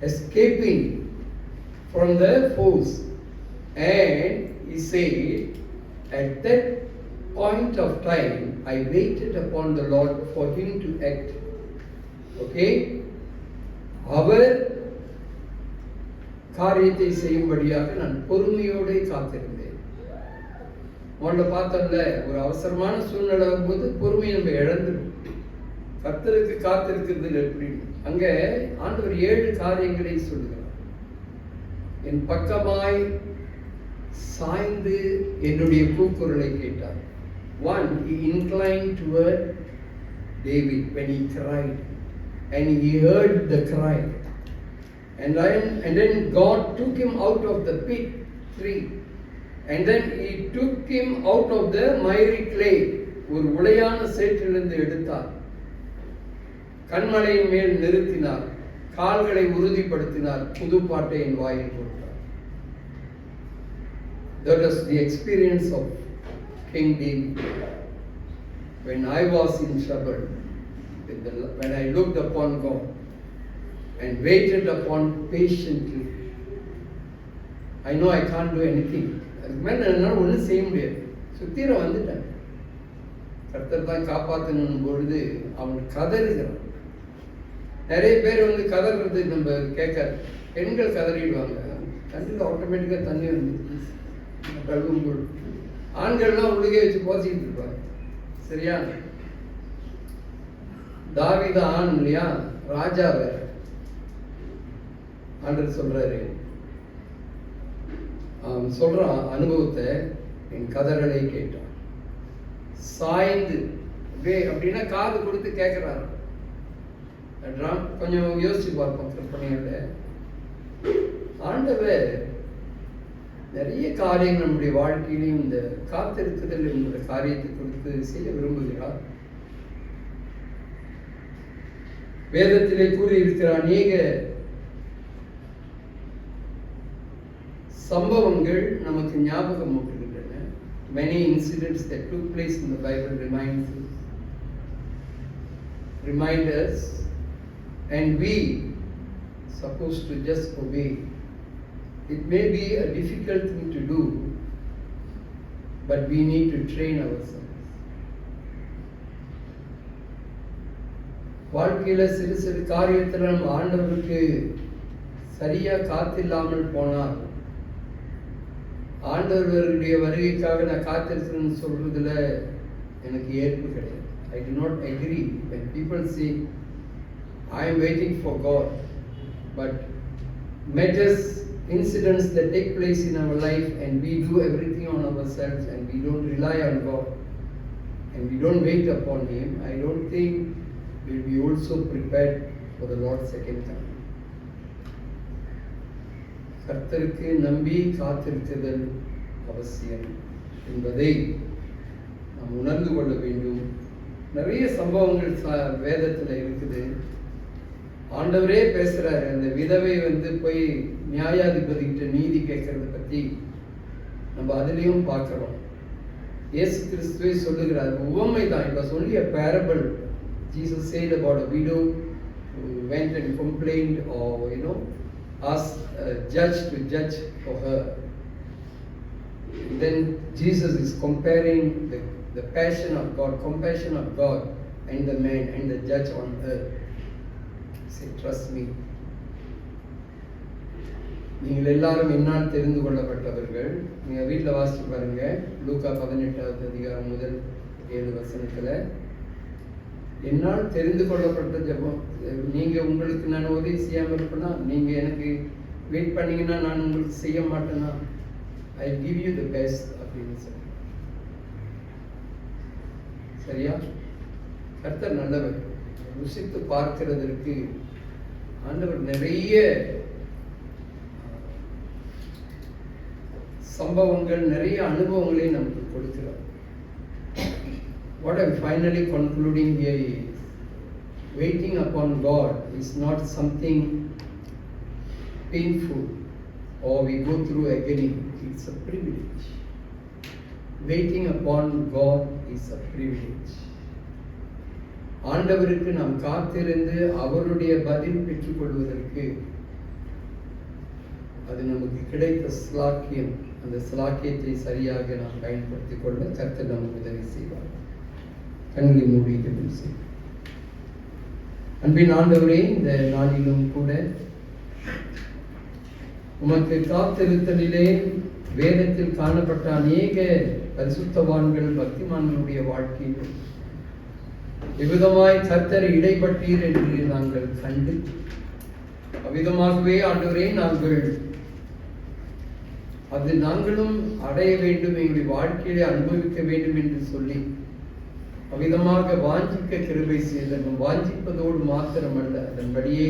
escaping from the foes. And he said, at that point of time, I waited upon the Lord for him to act. Okay? அவர் காரியத்தை செய்யும்படியாக நான் பொறுமையோடு காத்திருந்தேன். முதல்ல பார்த்தோம்ல, ஒரு அவசரமான சூழ்நிலை வரும்போது பொறுமையை நம்ம இழந்துடும். கர்த்தருக்கு காத்திருக்கிறது எப்படி? அங்க ஆண்டவர் 7 காரியங்களை சொல்லுகிறார். என் பக்கமாய் சாய்ந்து என்னுடைய கூக்குரலை கேட்டார். 1, he inclined toward David when he cried, and he heard the cry. And then God took him out of the pit. 3. And then he took him out of the miry clay. ஒரு உளையான சேற்றிலிருந்து எடுத்தார், கண்மலையின் மேல் நிறுத்தினார், கால்களை உறுதிப்படுத்தினார், புது பாட்டை என் வாயில் கொடுத்தார். That was the experience of King David. When I was in trouble, when I looked upon God and waited upon patiently, I know I can't do anything. அதுக்கு மேலே என்னால் ஒன்றும் செய்ய முடியாது. சுத்திர வந்துட்டேன். கர்த்தர் தான் காப்பாற்றணும் பொழுது அவன் கதறுகிறான். நிறைய பேர் வந்து கதறது நம்ம கேட்காது. பெண்கள் கதறிடுவாங்க, கண்ணில் ஆட்டோமேட்டிக்காக தண்ணி வந்து கழுவும் பொழுது. ஆண்கள்லாம் உள்ளே வச்சு போசிக்கிட்டு இருப்பாங்க. சரியா? தாவீது ஆண் இல்லையா, ராஜா வேற. ஆண்டவர் சொல்றாரு, சொல்றான் அனுபவத்தை, என் கதறலை கேட்டான். சாய்ந்து அப்படின்னா காது கொடுத்து கேட்கிறாரு. கொஞ்சம் யோசிச்சு பார்ப்போம் கற்பனையோட. ஆண்டவர் நிறைய காரியங்கள் நம்முடைய வாழ்க்கையிலையும் இந்த காத்திருக்குதல் என்ற காரியத்தை குறித்து செய்ய விரும்புகிறார். வேதத்திலே கூறியிருக்கிற அநேக சம்பவங்கள் நமக்கு ஞாபகம் ஊட்டுகின்றன. Many incidents that took place in the Bible remind us, and we supposed to just obey. It may be a difficult thing to do, but we need to train ourselves. வாழ்க்கையில சிறு சிறு காரியத்தில் நம்ம ஆண்டவருக்கு சரியா காத்தில்லாமல் போனால், ஆண்டவருடைய வருகைக்காக நான் காத்திருக்கிறேன்னு சொல்றதுல எனக்கு ஏற்பு கிடையாது. I do not agree when people say I am waiting for God, but matters, incidents that take place in our life and we do everything on ourselves and we don't rely on God and we don't wait upon Him, I don't think we'll be also prepared for the Lord's second time. கர்த்தருக்கு நம்பி காத்திருக்குதல் அவசியம் என்பதை நாம் உணர்ந்து கொள்ள வேண்டும். நிறைய சம்பவங்கள் வேதத்தில் இருக்குது. ஆண்டவரே பேசுறாரு. அந்த விதவை வந்து போய் நியாயாதிபதிகிட்ட நீதி கேட்கறத பத்தி நம்ம அதுலயும் பார்க்கிறோம். இயேசு கிறிஸ்துவே சொல்லுகிறார், உவமை தான். It was only a parable. Jesus said about a widow who went and complained, or asked a judge to judge for her. And then Jesus is comparing the passion of God, compassion of God, and the man and the judge on earth. Say, trust me. நீங்கள் எல்லாரும் என்னால் தெரிந்து கொள்ளப்பட்டவர்கள். நீங்க வீட்டில் வாசிச்சு பாருங்க, லூக்கா 18வது அதிகாரம் முதல் 7 வசனத்துல, என்னால் தெரிந்து கொள்ளப்பட்ட ஜெபம். நீங்க உங்களுக்கு நான் உதவி செய்யாம இருப்பேனா? நீங்க எனக்கு வெயிட் பண்ணீங்கன்னா நான் உங்களுக்கு செய்ய மாட்டேனா? I give you the best அப்படின்னு சொல்லி. சரியா? கர்த்தர் நல்லவர். ருசித்து பார்க்கிறதற்கு ஆண்டவர் நிறைய சம்பவங்கள், நிறைய அனுபவங்களை நமக்கு கொடுக்கிறார். What I'm finally concluding here is, waiting upon God is not something painful or we go through agony. It's a privilege. Waiting upon God is a privilege. ஆண்டவருக்கு நாம் காத்திருந்து அவருடைய பதில் பெற்றுக்கொள்வதற்கு அது நமக்கு கிடைத்த ஸ்லாக்கியம். அந்த ஸ்லாக்கியத்தை சரியாக நாம் பயன்படுத்திக் கொள்ள கர்த்தர் நமக்கு உதவி செய்வார். கண்களை மூடி ஜெபம் செய்வோம். அன்பின் ஆண்டவரே, இந்த நாளிலும் கூட உமக்கு காத்திருத்தலிலே வேதத்தில் காணப்பட்ட அநேக பரிசுத்தவான்கள், பக்திமான்களுடைய வாழ்க்கையில் எவ்விதமாய் கர்த்தரை இடைப்பட்டீர் என்று நாங்கள் கண்டு, அவ்விதமாகவே ஆண்டவரே நாங்களும் அடைய வேண்டும், எங்களுடைய வாழ்க்கையை அனுபவிக்க வேண்டும் என்று சொல்லி அவ்விதமாக வாஞ்சிக்க கிருபை செய்தோம். வாஞ்சிப்பதோடு மாத்திரமல்ல, அதன்படியே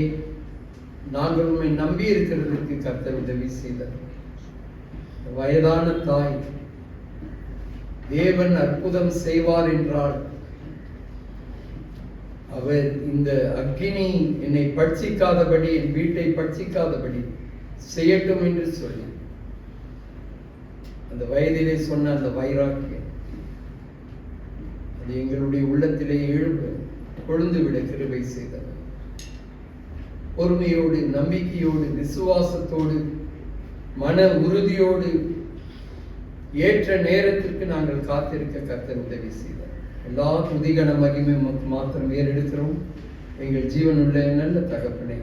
நாங்கள் உண்மை நம்பி இருக்கிறதற்கு கர்த்தர் உதவி செய்தார். வயதான தாய் தேவன் அற்புதம் செய்வார் என்றால், அவர் இந்த அக்கினி என்னை பட்சிக்காதபடி, என் வீட்டை பட்சிக்காதபடி செய்யட்டும் என்று சொல்லி அந்த வயதிலே சொன்ன அந்த வைராக்கியம் அது எங்களுடைய உள்ளத்திலே கொழுந்து விட கிருபை செய்தவர். பொறுமையோடு, நம்பிக்கையோடு, விசுவாசத்தோடு, மன உறுதியோடு ஏற்ற நேரத்திற்கு நாங்கள் காத்திருக்க கர்த்தர் உதவி செய்தார். எல்லா துதிகன மகிமை மாத்திரம் ஏறெடுக்கிறோம் எங்கள் ஜீவனுள்ள நல்ல தகப்பனே.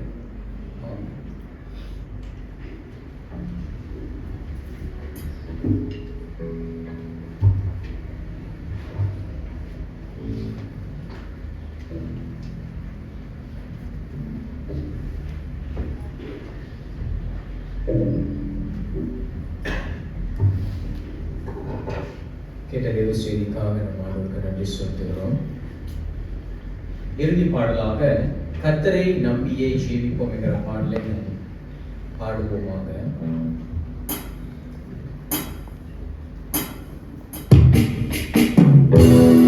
கேட்ட தேவ செய்திக்காக நம் ஆண்டவருக்கு நன்றி செலுத்துகிறோம். இறுதி பாடலாக கர்த்தரை நம்பியே ஜீவிப்போம் என்கிற பாடலை பாடுவோமாக. Oh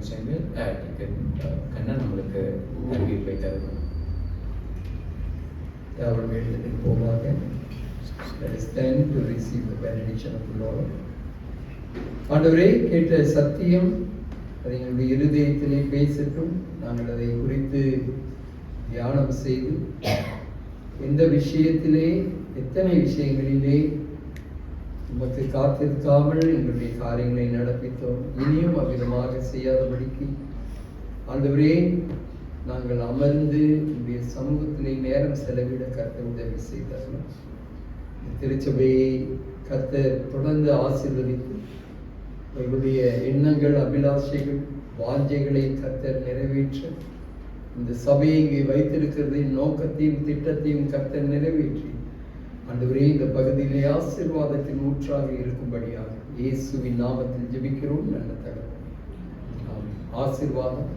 செந்தில் கண்ணன் நம்மளுக்கு அறிவிப்பை தருவோம். யாவரும் எழுந்து போவாங்க. Let us stand to receive the benediction of the Lord. ஆண்டவரே, கேட்ட சத்தியம் அதை எங்களுடைய இருதயத்திலே பேசட்டும். நாங்கள் அதை குறித்து தியானம் செய்து எந்த விஷயத்திலே, எத்தனை விஷயங்களிலே உமக்கு காத்திருக்காமல் எங்களுடைய காரியங்களை நடப்பித்தோம், இனியும் அவ்விதமாக செய்யாதபடிக்கு ஆண்டவரே நாங்கள் அமர்ந்து உங்களுடைய சமூகத்திலே நேரம் செலவிட கர்த்தர் உதவி செய்தார்கள். திருச்சபையை கர்த்தர் தொடர்ந்து ஆசீர்வதித்து எங்களுடைய எண்ணங்கள், அபிலாஷைகள், வாஞ்சைகளை கர்த்தர் நிறைவேற்ற, இந்த சபையை இங்கே வைத்திருக்கிறதின் நோக்கத்தையும் திட்டத்தையும் கர்த்தர் நிறைவேற்றி ஆண்டவரே இந்த பகுதியிலே ஆசீர்வாதத்தின் ஊற்றாக இருக்கும்படியாக இயேசுவின் நாமத்தில் ஜெபிக்கிறோம் நல்ல தகப்பனே. ஆமென். ஆசீர்வாதம்.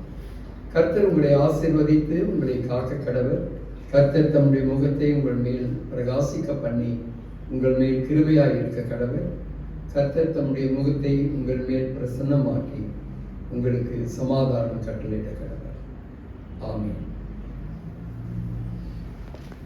கர்த்தர் உங்களை ஆசீர்வதித்து உங்களை காக்க கடவர். கர்த்தர் தம்முடைய முகத்தை உங்கள் மேல் பிரகாசிக்க பண்ணி உங்கள் மேல் கிருபையாய் இருக்க கடவர். கர்த்தர் தம்முடைய முகத்தை உங்கள் மேல் பிரசன்னமாக்கி உங்களுக்கு சமாதானம் கட்டளையிட கடவர். ஆமென்.